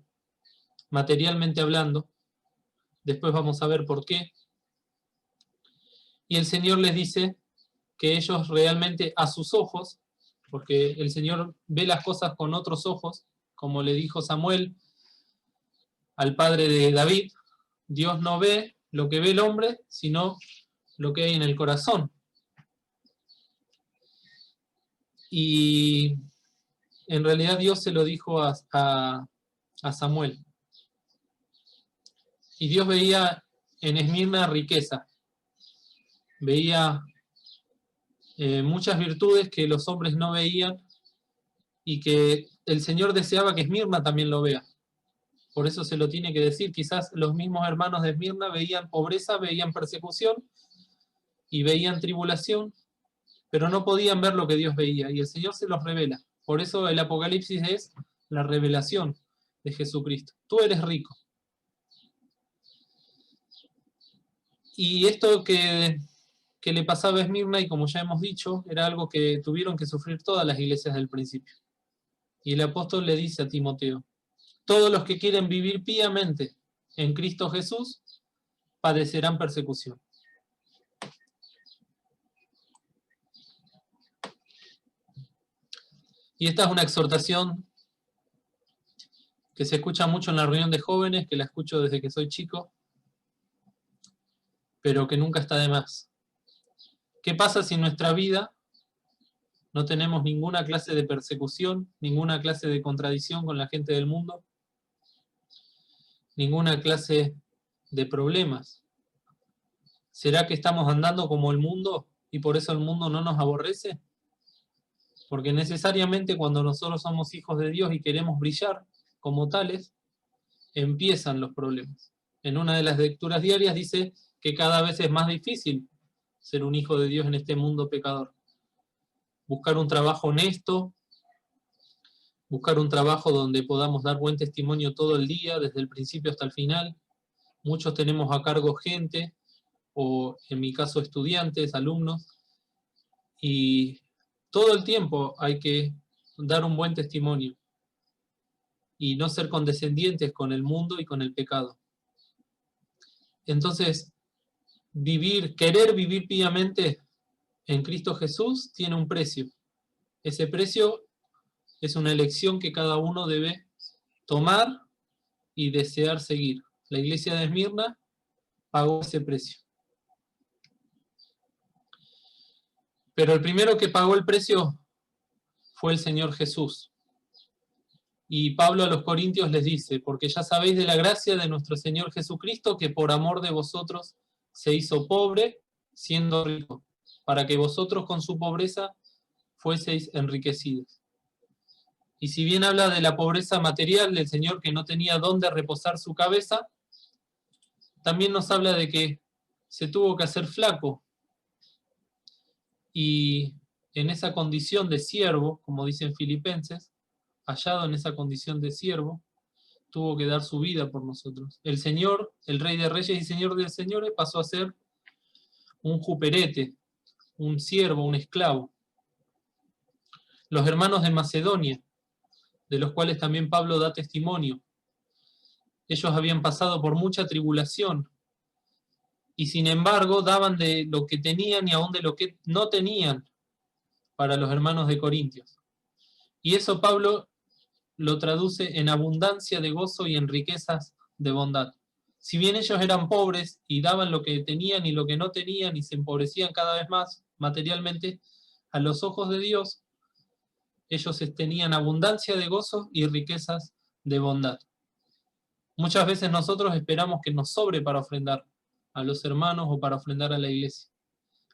[SPEAKER 1] materialmente hablando. Después vamos a ver por qué. Y el Señor les dice que ellos realmente a sus ojos, porque el Señor ve las cosas con otros ojos, como le dijo Samuel al padre de David, Dios no ve lo que ve el hombre, sino lo que hay en el corazón. Y en realidad Dios se lo dijo a Samuel. Y Dios veía en Esmirna riqueza, veía muchas virtudes que los hombres no veían y que el Señor deseaba que Esmirna también lo vea. Por eso se lo tiene que decir. Quizás los mismos hermanos de Esmirna veían pobreza, veían persecución y veían tribulación, pero no podían ver lo que Dios veía, y el Señor se los revela. Por eso el Apocalipsis es la revelación de Jesucristo. Tú eres rico. Y esto que le pasaba a Esmirna, y como ya hemos dicho, era algo que tuvieron que sufrir todas las iglesias del principio. Y el apóstol le dice a Timoteo: todos los que quieren vivir piamente en Cristo Jesús padecerán persecución. Y esta es una exhortación que se escucha mucho en la reunión de jóvenes, que la escucho desde que soy chico, pero que nunca está de más. ¿Qué pasa si en nuestra vida no tenemos ninguna clase de persecución, ninguna clase de contradicción con la gente del mundo, ninguna clase de problemas? ¿Será que estamos andando como el mundo y por eso el mundo no nos aborrece? Porque necesariamente cuando nosotros somos hijos de Dios y queremos brillar como tales, empiezan los problemas. En una de las lecturas diarias dice que cada vez es más difícil ser un hijo de Dios en este mundo pecador. Buscar un trabajo honesto, buscar un trabajo donde podamos dar buen testimonio todo el día, desde el principio hasta el final. Muchos tenemos a cargo gente, o en mi caso estudiantes, alumnos, y todo el tiempo hay que dar un buen testimonio y no ser condescendientes con el mundo y con el pecado. Entonces, querer vivir piamente en Cristo Jesús tiene un precio. Ese precio es una elección que cada uno debe tomar y desear seguir. La iglesia de Esmirna pagó ese precio. Pero el primero que pagó el precio fue el Señor Jesús. Y Pablo a los Corintios les dice, porque ya sabéis de la gracia de nuestro Señor Jesucristo, que por amor de vosotros se hizo pobre, siendo rico, para que vosotros con su pobreza fueseis enriquecidos. Y si bien habla de la pobreza material del Señor que no tenía dónde reposar su cabeza, también nos habla de que se tuvo que hacer flaco. Y en esa condición de siervo, como dicen Filipenses, hallado en esa condición de siervo, tuvo que dar su vida por nosotros. El Señor, el Rey de Reyes y Señor de Señores, pasó a ser un juperete, un siervo, un esclavo. Los hermanos de Macedonia, de los cuales también Pablo da testimonio, ellos habían pasado por mucha tribulación y sin embargo daban de lo que tenían y aún de lo que no tenían para los hermanos de Corintios. Y eso Pablo lo traduce en abundancia de gozo y en riquezas de bondad. Si bien ellos eran pobres y daban lo que tenían y lo que no tenían y se empobrecían cada vez más materialmente, a los ojos de Dios, ellos tenían abundancia de gozo y riquezas de bondad. Muchas veces nosotros esperamos que nos sobre para ofrendar a los hermanos o para ofrendar a la iglesia,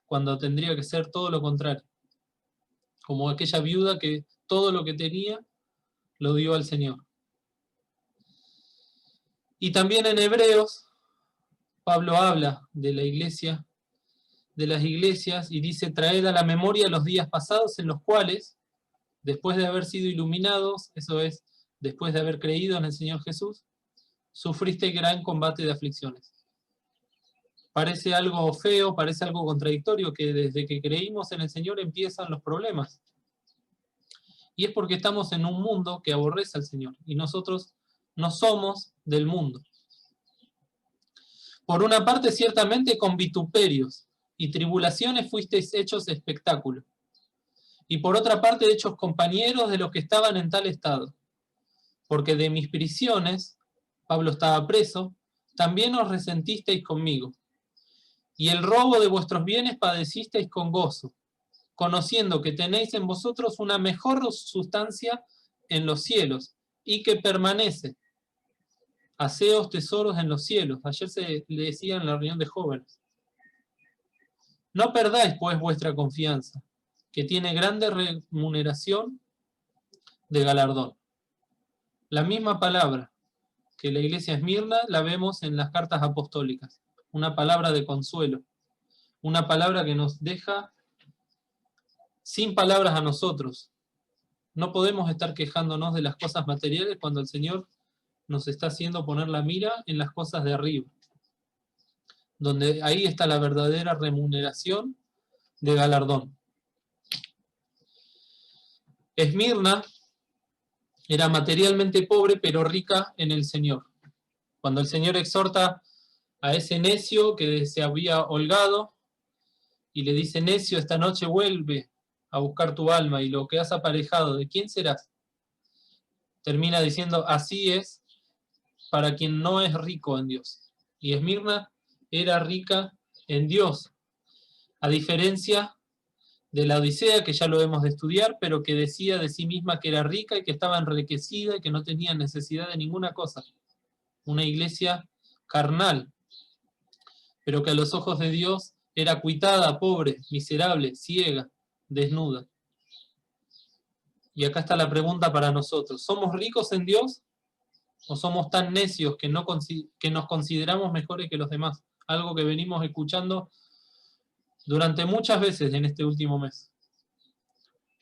[SPEAKER 1] cuando tendría que ser todo lo contrario. Como aquella viuda que todo lo que tenía lo dio al Señor. Y también en Hebreos, Pablo habla de la iglesia, de las iglesias, y dice: traed a la memoria los días pasados en los cuales, después de haber sido iluminados, eso es, después de haber creído en el Señor Jesús, sufriste gran combate de aflicciones. Parece algo feo, parece algo contradictorio, que desde que creímos en el Señor empiezan los problemas. Y es porque estamos en un mundo que aborrece al Señor, y nosotros no somos del mundo. Por una parte, ciertamente con vituperios y tribulaciones fuisteis hechos espectáculo, y por otra parte hechos compañeros de los que estaban en tal estado, porque de mis prisiones, Pablo estaba preso, también os resentisteis conmigo, y el robo de vuestros bienes padecisteis con gozo, conociendo que tenéis en vosotros una mejor sustancia en los cielos, y que permanece. Haceos tesoros en los cielos. Ayer se le decía en la reunión de jóvenes. No perdáis pues vuestra confianza, que tiene grande remuneración de galardón. La misma palabra que la iglesia Esmirna la vemos en las cartas apostólicas. Una palabra de consuelo. Una palabra que nos deja sin palabras a nosotros. No podemos estar quejándonos de las cosas materiales cuando el Señor nos está haciendo poner la mira en las cosas de arriba, donde ahí está la verdadera remuneración de galardón. Esmirna era materialmente pobre, pero rica en el Señor. Cuando el Señor exhorta a ese necio que se había holgado y le dice: necio, esta noche vuelve a buscar tu alma y lo que has aparejado, ¿de quién serás? Termina diciendo: así es para quien no es rico en Dios. Y Esmirna era rica en Dios, a diferencia de la Odisea, que ya lo hemos de estudiar, pero que decía de sí misma que era rica y que estaba enriquecida y que no tenía necesidad de ninguna cosa. Una iglesia carnal, pero que a los ojos de Dios era cuitada, pobre, miserable, ciega, desnuda. Y acá está la pregunta para nosotros. ¿Somos ricos en Dios o somos tan necios que nos consideramos mejores que los demás? Algo que venimos escuchando durante muchas veces en este último mes.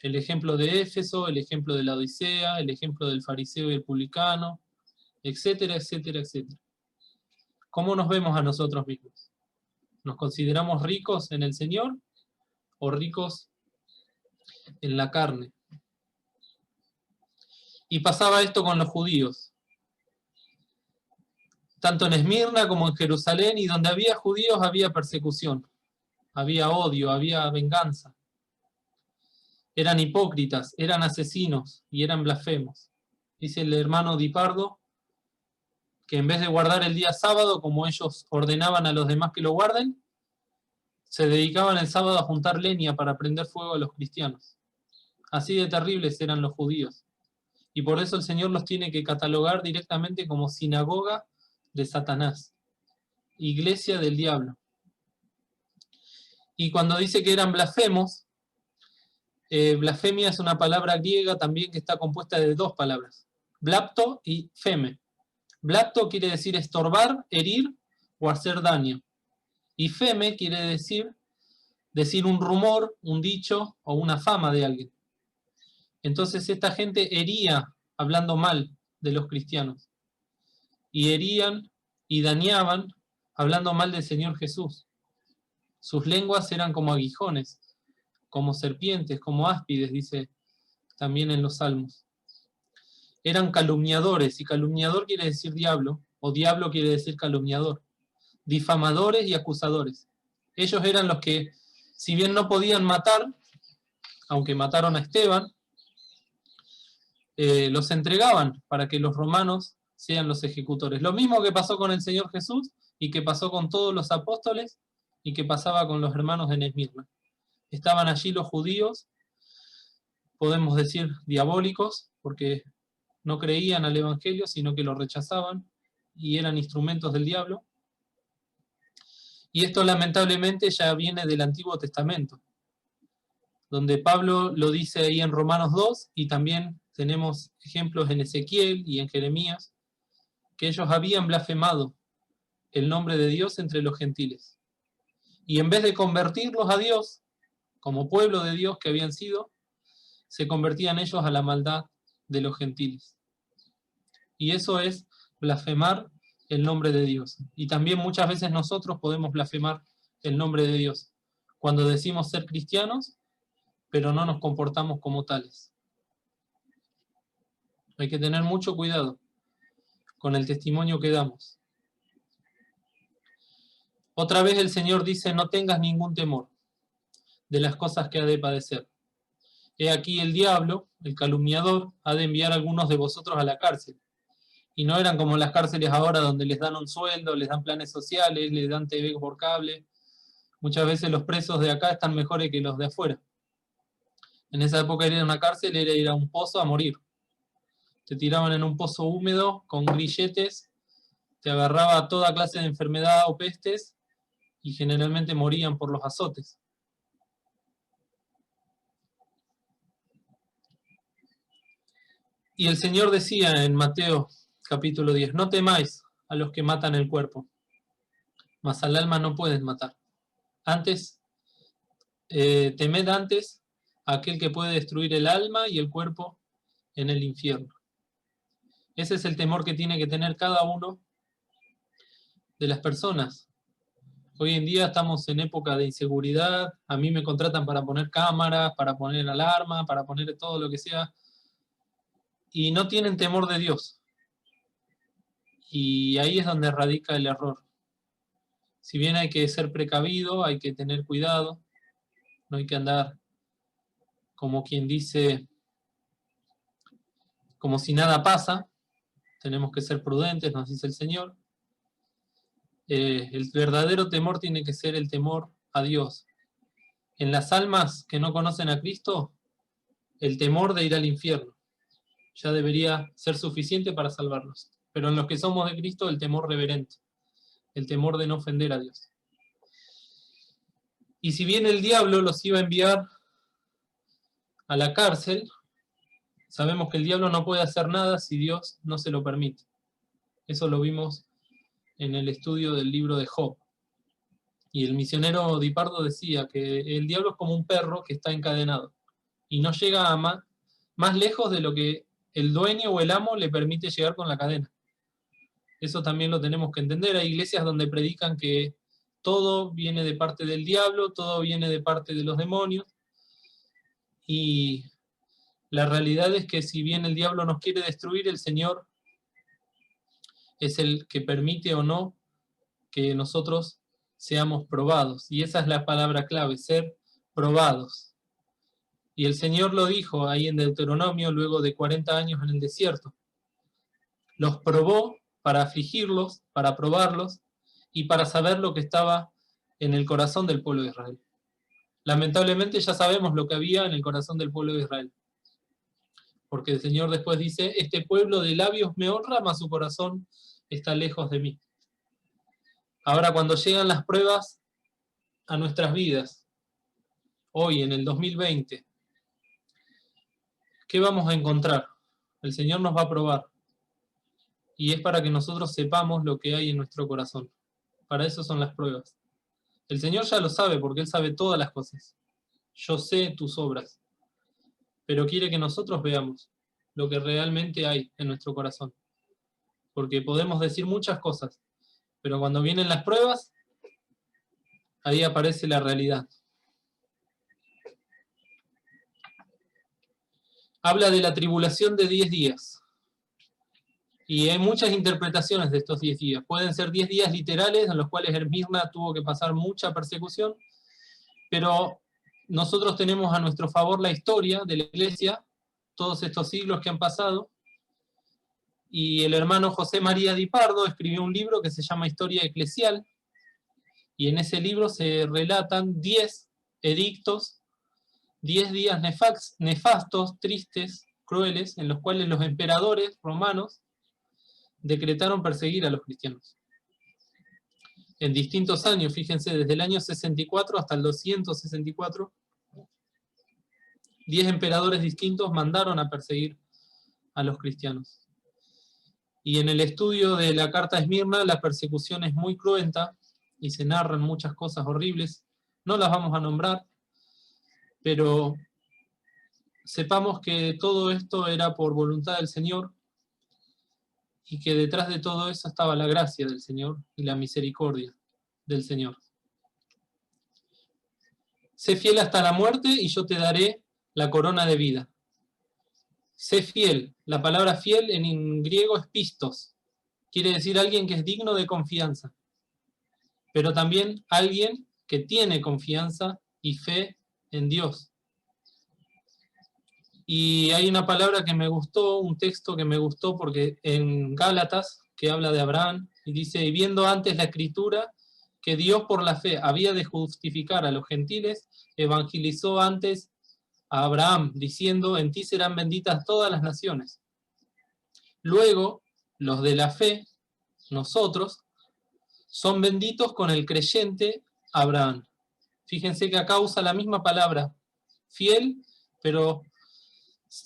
[SPEAKER 1] El ejemplo de Éfeso, el ejemplo de la Odisea, el ejemplo del fariseo y el publicano, etcétera, etcétera, etcétera. ¿Cómo nos vemos a nosotros mismos? ¿Nos consideramos ricos en el Señor o ricos en la carne? Y pasaba esto con los judíos. Tanto en Esmirna como en Jerusalén, y donde había judíos había persecución, había odio, había venganza. Eran hipócritas, eran asesinos y eran blasfemos. Dice el hermano Di Pardo que en vez de guardar el día sábado como ellos ordenaban a los demás que lo guarden, se dedicaban el sábado a juntar leña para prender fuego a los cristianos. Así de terribles eran los judíos. Y por eso el Señor los tiene que catalogar directamente como sinagoga de Satanás, iglesia del diablo. Y cuando dice que eran blasfemos, blasfemia es una palabra griega también que está compuesta de dos palabras, blapto y feme. Blapto quiere decir estorbar, herir o hacer daño. Y feme quiere decir un rumor, un dicho o una fama de alguien. Entonces esta gente hería hablando mal de los cristianos. Y herían y dañaban hablando mal del Señor Jesús. Sus lenguas eran como aguijones, como serpientes, como áspides, dice también en los Salmos. Eran calumniadores, y calumniador quiere decir diablo, o diablo quiere decir calumniador. Difamadores y acusadores. Ellos eran los que, si bien no podían matar, aunque mataron a Esteban, los entregaban para que los romanos sean los ejecutores. Lo mismo que pasó con el Señor Jesús y que pasó con todos los apóstoles y que pasaba con los hermanos en Esmirna. Estaban allí los judíos, podemos decir diabólicos, porque no creían al Evangelio, sino que lo rechazaban y eran instrumentos del diablo. Y esto lamentablemente ya viene del Antiguo Testamento, donde Pablo lo dice ahí en Romanos 2, y también tenemos ejemplos en Ezequiel y en Jeremías, que ellos habían blasfemado el nombre de Dios entre los gentiles. Y en vez de convertirlos a Dios, como pueblo de Dios que habían sido, se convertían ellos a la maldad de los gentiles. Y eso es blasfemar el nombre de Dios. Y también muchas veces nosotros podemos blasfemar el nombre de Dios, cuando decimos ser cristianos, pero no nos comportamos como tales. Hay que tener mucho cuidado con el testimonio que damos. Otra vez el Señor dice, no tengas ningún temor de las cosas que ha de padecer. He aquí el diablo, el calumniador, ha de enviar a algunos de vosotros a la cárcel. Y no eran como las cárceles ahora donde les dan un sueldo, les dan planes sociales, les dan TV por cable. Muchas veces los presos de acá están mejores que los de afuera. En esa época ir a una cárcel era ir a un pozo a morir. Te tiraban en un pozo húmedo con grilletes, te agarraba toda clase de enfermedad o pestes y generalmente morían por los azotes. Y el Señor decía en Mateo capítulo 10, no temáis a los que matan el cuerpo, mas al alma no pueden matar. Antes, temed antes a aquel que puede destruir el alma y el cuerpo en el infierno. Ese es el temor que tiene que tener cada uno de las personas. Hoy en día estamos en época de inseguridad, a mí me contratan para poner cámaras, para poner alarma, para poner todo lo que sea, y no tienen temor de Dios. Y ahí es donde radica el error. Si bien hay que ser precavido, hay que tener cuidado, no hay que andar como quien dice, como si nada pasa, tenemos que ser prudentes, nos dice el Señor. El verdadero temor tiene que ser el temor a Dios. En las almas que no conocen a Cristo, el temor de ir al infierno ya debería ser suficiente para salvarnos. Pero en los que somos de Cristo, el temor reverente, el temor de no ofender a Dios. Y si bien el diablo los iba a enviar a la cárcel, sabemos que el diablo no puede hacer nada si Dios no se lo permite. Eso lo vimos en el estudio del libro de Job. Y el misionero Di Pardo decía que el diablo es como un perro que está encadenado y no llega a más lejos de lo que el dueño o el amo le permite llegar con la cadena. Eso también lo tenemos que entender. Hay iglesias donde predican que todo viene de parte del diablo, todo viene de parte de los demonios, y la realidad es que si bien el diablo nos quiere destruir, el Señor es el que permite o no que nosotros seamos probados. Y esa es la palabra clave, ser probados. Y el Señor lo dijo ahí en Deuteronomio, luego de 40 años en el desierto. Los probó para afligirlos, para probarlos y para saber lo que estaba en el corazón del pueblo de Israel. Lamentablemente ya sabemos lo que había en el corazón del pueblo de Israel. Porque el Señor después dice, este pueblo de labios me honra, mas su corazón está lejos de mí. Ahora, cuando llegan las pruebas a nuestras vidas, hoy en el 2020, ¿qué vamos a encontrar? El Señor nos va a probar. Y es para que nosotros sepamos lo que hay en nuestro corazón. Para eso son las pruebas. El Señor ya lo sabe, porque Él sabe todas las cosas. Yo sé tus obras. Pero quiere que nosotros veamos lo que realmente hay en nuestro corazón. Porque podemos decir muchas cosas, pero cuando vienen las pruebas, ahí aparece la realidad. Habla de la tribulación de 10 días. Y hay muchas interpretaciones de estos 10 días. Pueden ser 10 días literales, en los cuales Esmirna tuvo que pasar mucha persecución, pero nosotros tenemos a nuestro favor la historia de la iglesia, todos estos siglos que han pasado, y el hermano José María Di Pardo escribió un libro que se llama Historia Eclesial, y en ese libro se relatan 10 edictos, 10 días nefastos, tristes, crueles, en los cuales los emperadores romanos decretaron perseguir a los cristianos. En distintos años, fíjense, desde el año 64 hasta el 264, 10 emperadores distintos mandaron a perseguir a los cristianos. Y en el estudio de la carta a Esmirna, la persecución es muy cruenta y se narran muchas cosas horribles. No las vamos a nombrar, pero sepamos que todo esto era por voluntad del Señor y que detrás de todo eso estaba la gracia del Señor y la misericordia del Señor. Sé fiel hasta la muerte y yo te daré la corona de vida. Sé fiel. La palabra fiel en griego es pistos. Quiere decir alguien que es digno de confianza. Pero también alguien que tiene confianza y fe en Dios. Y hay una palabra que me gustó, un texto que me gustó, porque en Gálatas, que habla de Abraham, y dice, y viendo antes la escritura, que Dios por la fe había de justificar a los gentiles, evangelizó antes a Abraham, diciendo, en ti serán benditas todas las naciones. Luego, los de la fe, nosotros, son benditos con el creyente Abraham. Fíjense que acá usa la misma palabra, fiel, pero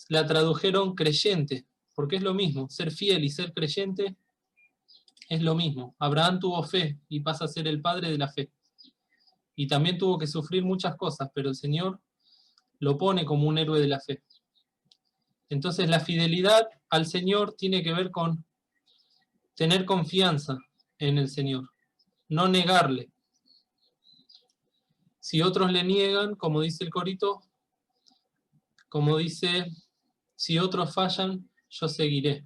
[SPEAKER 1] la tradujeron creyente, porque es lo mismo, ser fiel y ser creyente es lo mismo. Abraham tuvo fe y pasa a ser el padre de la fe. Y también tuvo que sufrir muchas cosas, pero el Señor lo pone como un héroe de la fe. Entonces la fidelidad al Señor tiene que ver con tener confianza en el Señor, no negarle. Si otros le niegan, como dice el corito, como dice, si otros fallan, yo seguiré.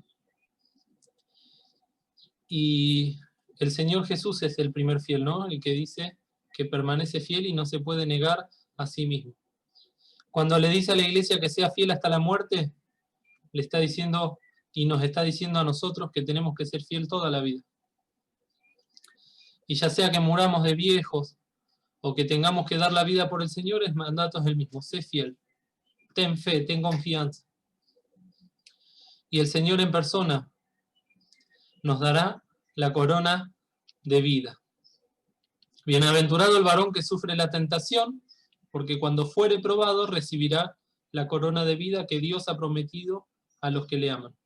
[SPEAKER 1] Y el Señor Jesús es el primer fiel, ¿no? El que dice que permanece fiel y no se puede negar a sí mismo. Cuando le dice a la iglesia que sea fiel hasta la muerte, le está diciendo y nos está diciendo a nosotros que tenemos que ser fiel toda la vida. Y ya sea que muramos de viejos o que tengamos que dar la vida por el Señor, el mandato es el mismo, sé fiel, ten fe, ten confianza. Y el Señor en persona nos dará la corona de vida. Bienaventurado el varón que sufre la tentación, porque cuando fuere probado recibirá la corona de vida que Dios ha prometido a los que le aman.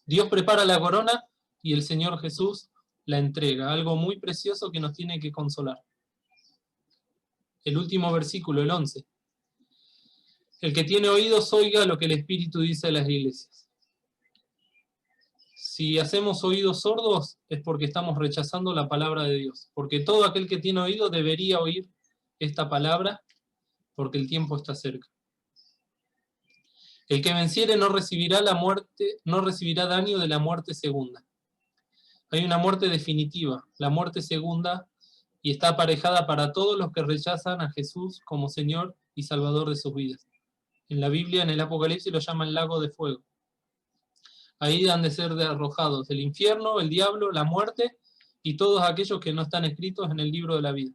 [SPEAKER 1] Dios prepara la corona y el Señor Jesús la entrega, algo muy precioso que nos tiene que consolar. El último versículo, el 11. El que tiene oídos oiga lo que el Espíritu dice a las iglesias. Si hacemos oídos sordos es porque estamos rechazando la palabra de Dios, porque todo aquel que tiene oído debería oír esta palabra, porque el tiempo está cerca. El que venciere no recibirá la muerte, no recibirá daño de la muerte segunda. Hay una muerte definitiva, la muerte segunda, y está aparejada para todos los que rechazan a Jesús como Señor y Salvador de sus vidas. En la Biblia, en el Apocalipsis, lo llaman lago de fuego. Ahí han de ser arrojados el infierno, el diablo, la muerte y todos aquellos que no están escritos en el libro de la vida.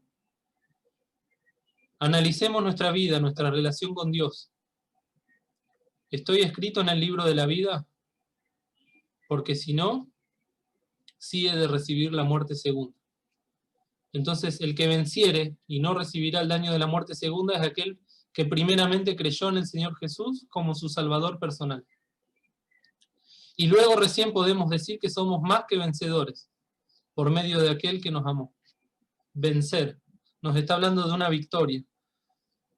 [SPEAKER 1] Analicemos nuestra vida, nuestra relación con Dios. ¿Estoy escrito en el libro de la vida? Porque si no, sí he de recibir la muerte segunda. Entonces, el que venciere y no recibirá el daño de la muerte segunda es aquel que primeramente creyó en el Señor Jesús como su Salvador personal. Y luego recién podemos decir que somos más que vencedores por medio de aquel que nos amó. Vencer. Nos está hablando de una victoria.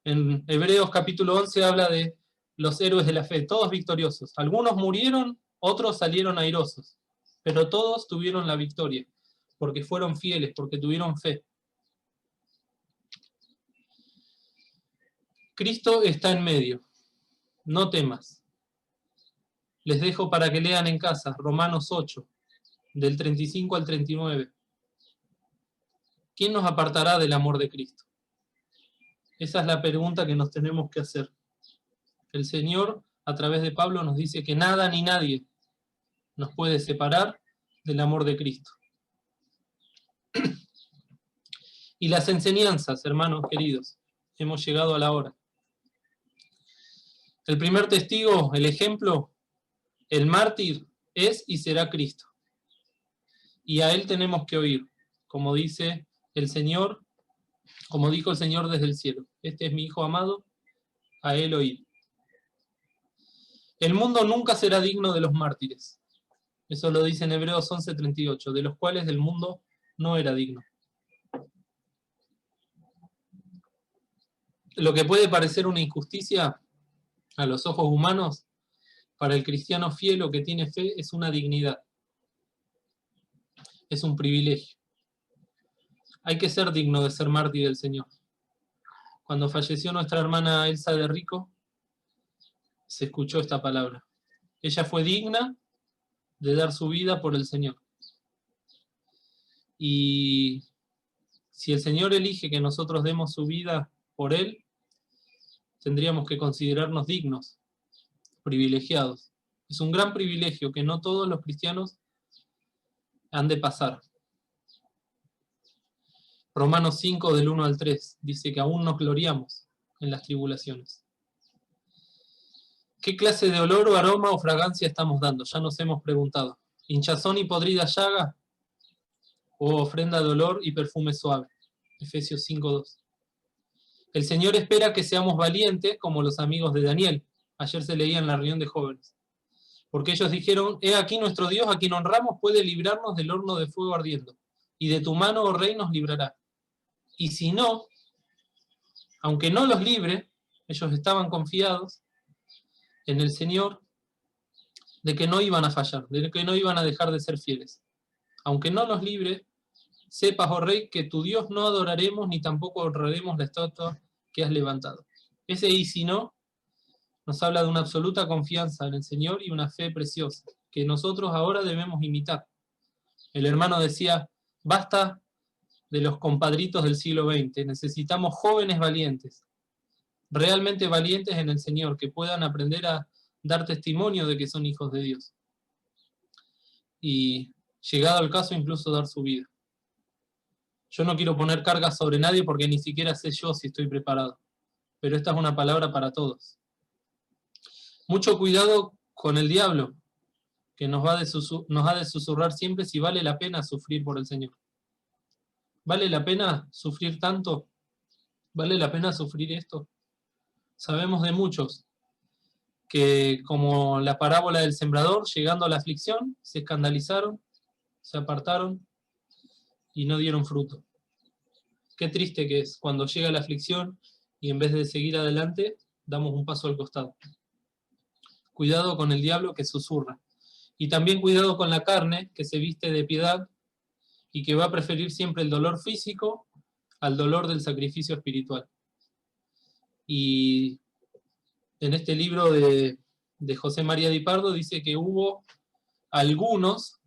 [SPEAKER 1] En Hebreos capítulo 11 habla de los héroes de la fe, todos victoriosos. Algunos murieron, otros salieron airosos, pero todos tuvieron la victoria, porque fueron fieles, porque tuvieron fe. Cristo está en medio. No temas. Les dejo para que lean en casa Romanos 8, del 35 al 39. ¿Quién nos apartará del amor de Cristo? Esa es la pregunta que nos tenemos que hacer. El Señor, a través de Pablo, nos dice que nada ni nadie nos puede separar del amor de Cristo. Y las enseñanzas, hermanos queridos, hemos llegado a la hora. El primer testigo, el ejemplo, el mártir es y será Cristo. Y a Él tenemos que oír, como dice el Señor, como dijo el Señor desde el cielo. Este es mi Hijo amado, a Él oír. El mundo nunca será digno de los mártires. Eso lo dice en Hebreos 11:38, de los cuales el mundo no era digno. Lo que puede parecer una injusticia a los ojos humanos, para el cristiano fiel o que tiene fe, es una dignidad. Es un privilegio. Hay que ser digno de ser mártir del Señor. Cuando falleció nuestra hermana Elsa de Rico, se escuchó esta palabra. Ella fue digna de dar su vida por el Señor. Y si el Señor elige que nosotros demos su vida por Él, tendríamos que considerarnos dignos, privilegiados. Es un gran privilegio que no todos los cristianos han de pasar. Romanos 5, del 1 al 3, dice que aún nos gloriamos en las tribulaciones. ¿Qué clase de olor o aroma o fragancia estamos dando? Ya nos hemos preguntado. ¿Hinchazón y podrida llaga? ¿O ofrenda de olor y perfume suave? Efesios 5:2. El Señor espera que seamos valientes como los amigos de Daniel. Ayer se leía en la reunión de jóvenes. Porque ellos dijeron, he aquí nuestro Dios a quien honramos puede librarnos del horno de fuego ardiendo. Y de tu mano, oh Rey, nos librará. Y si no, aunque no los libre, ellos estaban confiados en el Señor de que no iban a fallar, de que no iban a dejar de ser fieles. Aunque no los libre, sepas, oh Rey, que tu Dios no adoraremos ni tampoco honraremos la estatua que has levantado. Ese y si no, nos habla de una absoluta confianza en el Señor y una fe preciosa, que nosotros ahora debemos imitar. El hermano decía, basta de los compadritos del siglo XX, necesitamos jóvenes valientes, realmente valientes en el Señor, que puedan aprender a dar testimonio de que son hijos de Dios. Y llegado al caso, incluso dar su vida. Yo no quiero poner cargas sobre nadie porque ni siquiera sé yo si estoy preparado, pero esta es una palabra para todos. Mucho cuidado con el diablo, que nos ha de susurrar siempre si vale la pena sufrir por el Señor. ¿Vale la pena sufrir tanto? ¿Vale la pena sufrir esto? Sabemos de muchos que, como la parábola del sembrador, llegando a la aflicción, se escandalizaron, se apartaron y no dieron fruto. Qué triste que es cuando llega la aflicción y en vez de seguir adelante, damos un paso al costado. Cuidado con el diablo que susurra. Y también cuidado con la carne que se viste de piedad y que va a preferir siempre el dolor físico al dolor del sacrificio espiritual. Y en este libro de José María Di Pardo dice que hubo algunos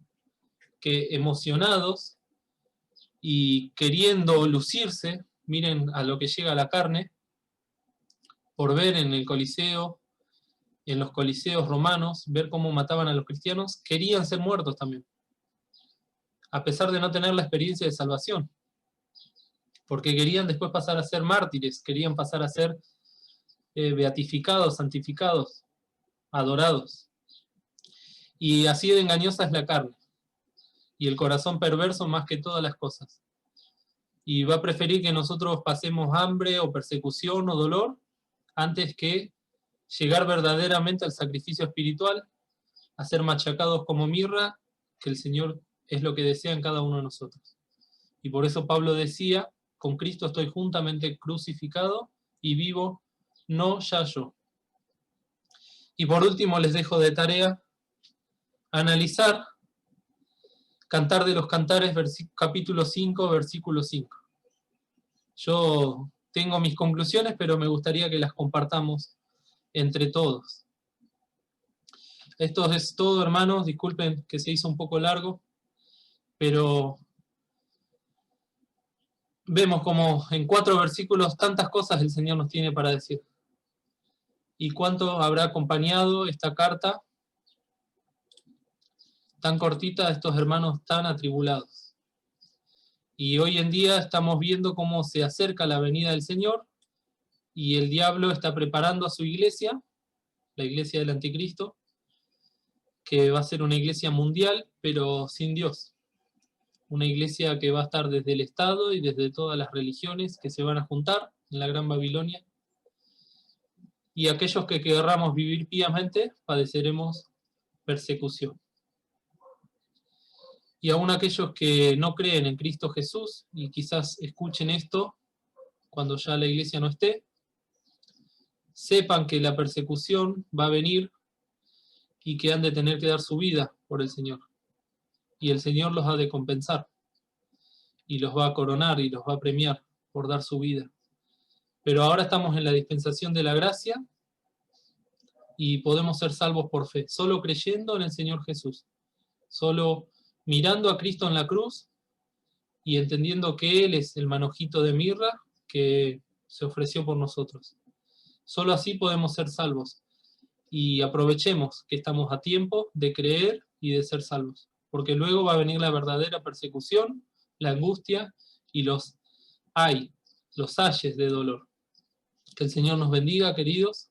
[SPEAKER 1] que, emocionados y queriendo lucirse, miren a lo que llega la carne, por ver en el Coliseo, en los coliseos romanos, ver cómo mataban a los cristianos, querían ser muertos también, a pesar de no tener la experiencia de salvación, porque querían después pasar a ser mártires, querían pasar a ser beatificados, santificados, adorados. Y así de engañosa es la carne, y el corazón perverso más que todas las cosas. Y va a preferir que nosotros pasemos hambre o persecución o dolor antes que llegar verdaderamente al sacrificio espiritual, a ser machacados como mirra, que el Señor es lo que desea en cada uno de nosotros. Y por eso Pablo decía, con Cristo estoy juntamente crucificado y vivo, no ya yo. Y por último les dejo de tarea analizar Cantar de los Cantares, capítulo 5, versículo 5. Yo tengo mis conclusiones, pero me gustaría que las compartamos entre todos. Esto es todo, hermanos. Disculpen que se hizo un poco largo, pero vemos como en 4 versículos tantas cosas el Señor nos tiene para decir. Y cuánto habrá acompañado esta carta tan cortita a estos hermanos tan atribulados. Y hoy en día estamos viendo cómo se acerca la venida del Señor y el diablo está preparando a su iglesia, la iglesia del anticristo, que va a ser una iglesia mundial, pero sin Dios. Una iglesia que va a estar desde el Estado y desde todas las religiones que se van a juntar en la Gran Babilonia. Y aquellos que querramos vivir piamente, padeceremos persecución. Y aún aquellos que no creen en Cristo Jesús, y quizás escuchen esto cuando ya la iglesia no esté, sepan que la persecución va a venir y que han de tener que dar su vida por el Señor. Y el Señor los ha de compensar, y los va a coronar y los va a premiar por dar su vida. Pero ahora estamos en la dispensación de la gracia y podemos ser salvos por fe, solo creyendo en el Señor Jesús, solo mirando a Cristo en la cruz y entendiendo que Él es el manojito de mirra que se ofreció por nosotros. Solo así podemos ser salvos. Y aprovechemos que estamos a tiempo de creer y de ser salvos, porque luego va a venir la verdadera persecución, la angustia y los ayes de dolor. Que el Señor nos bendiga, queridos,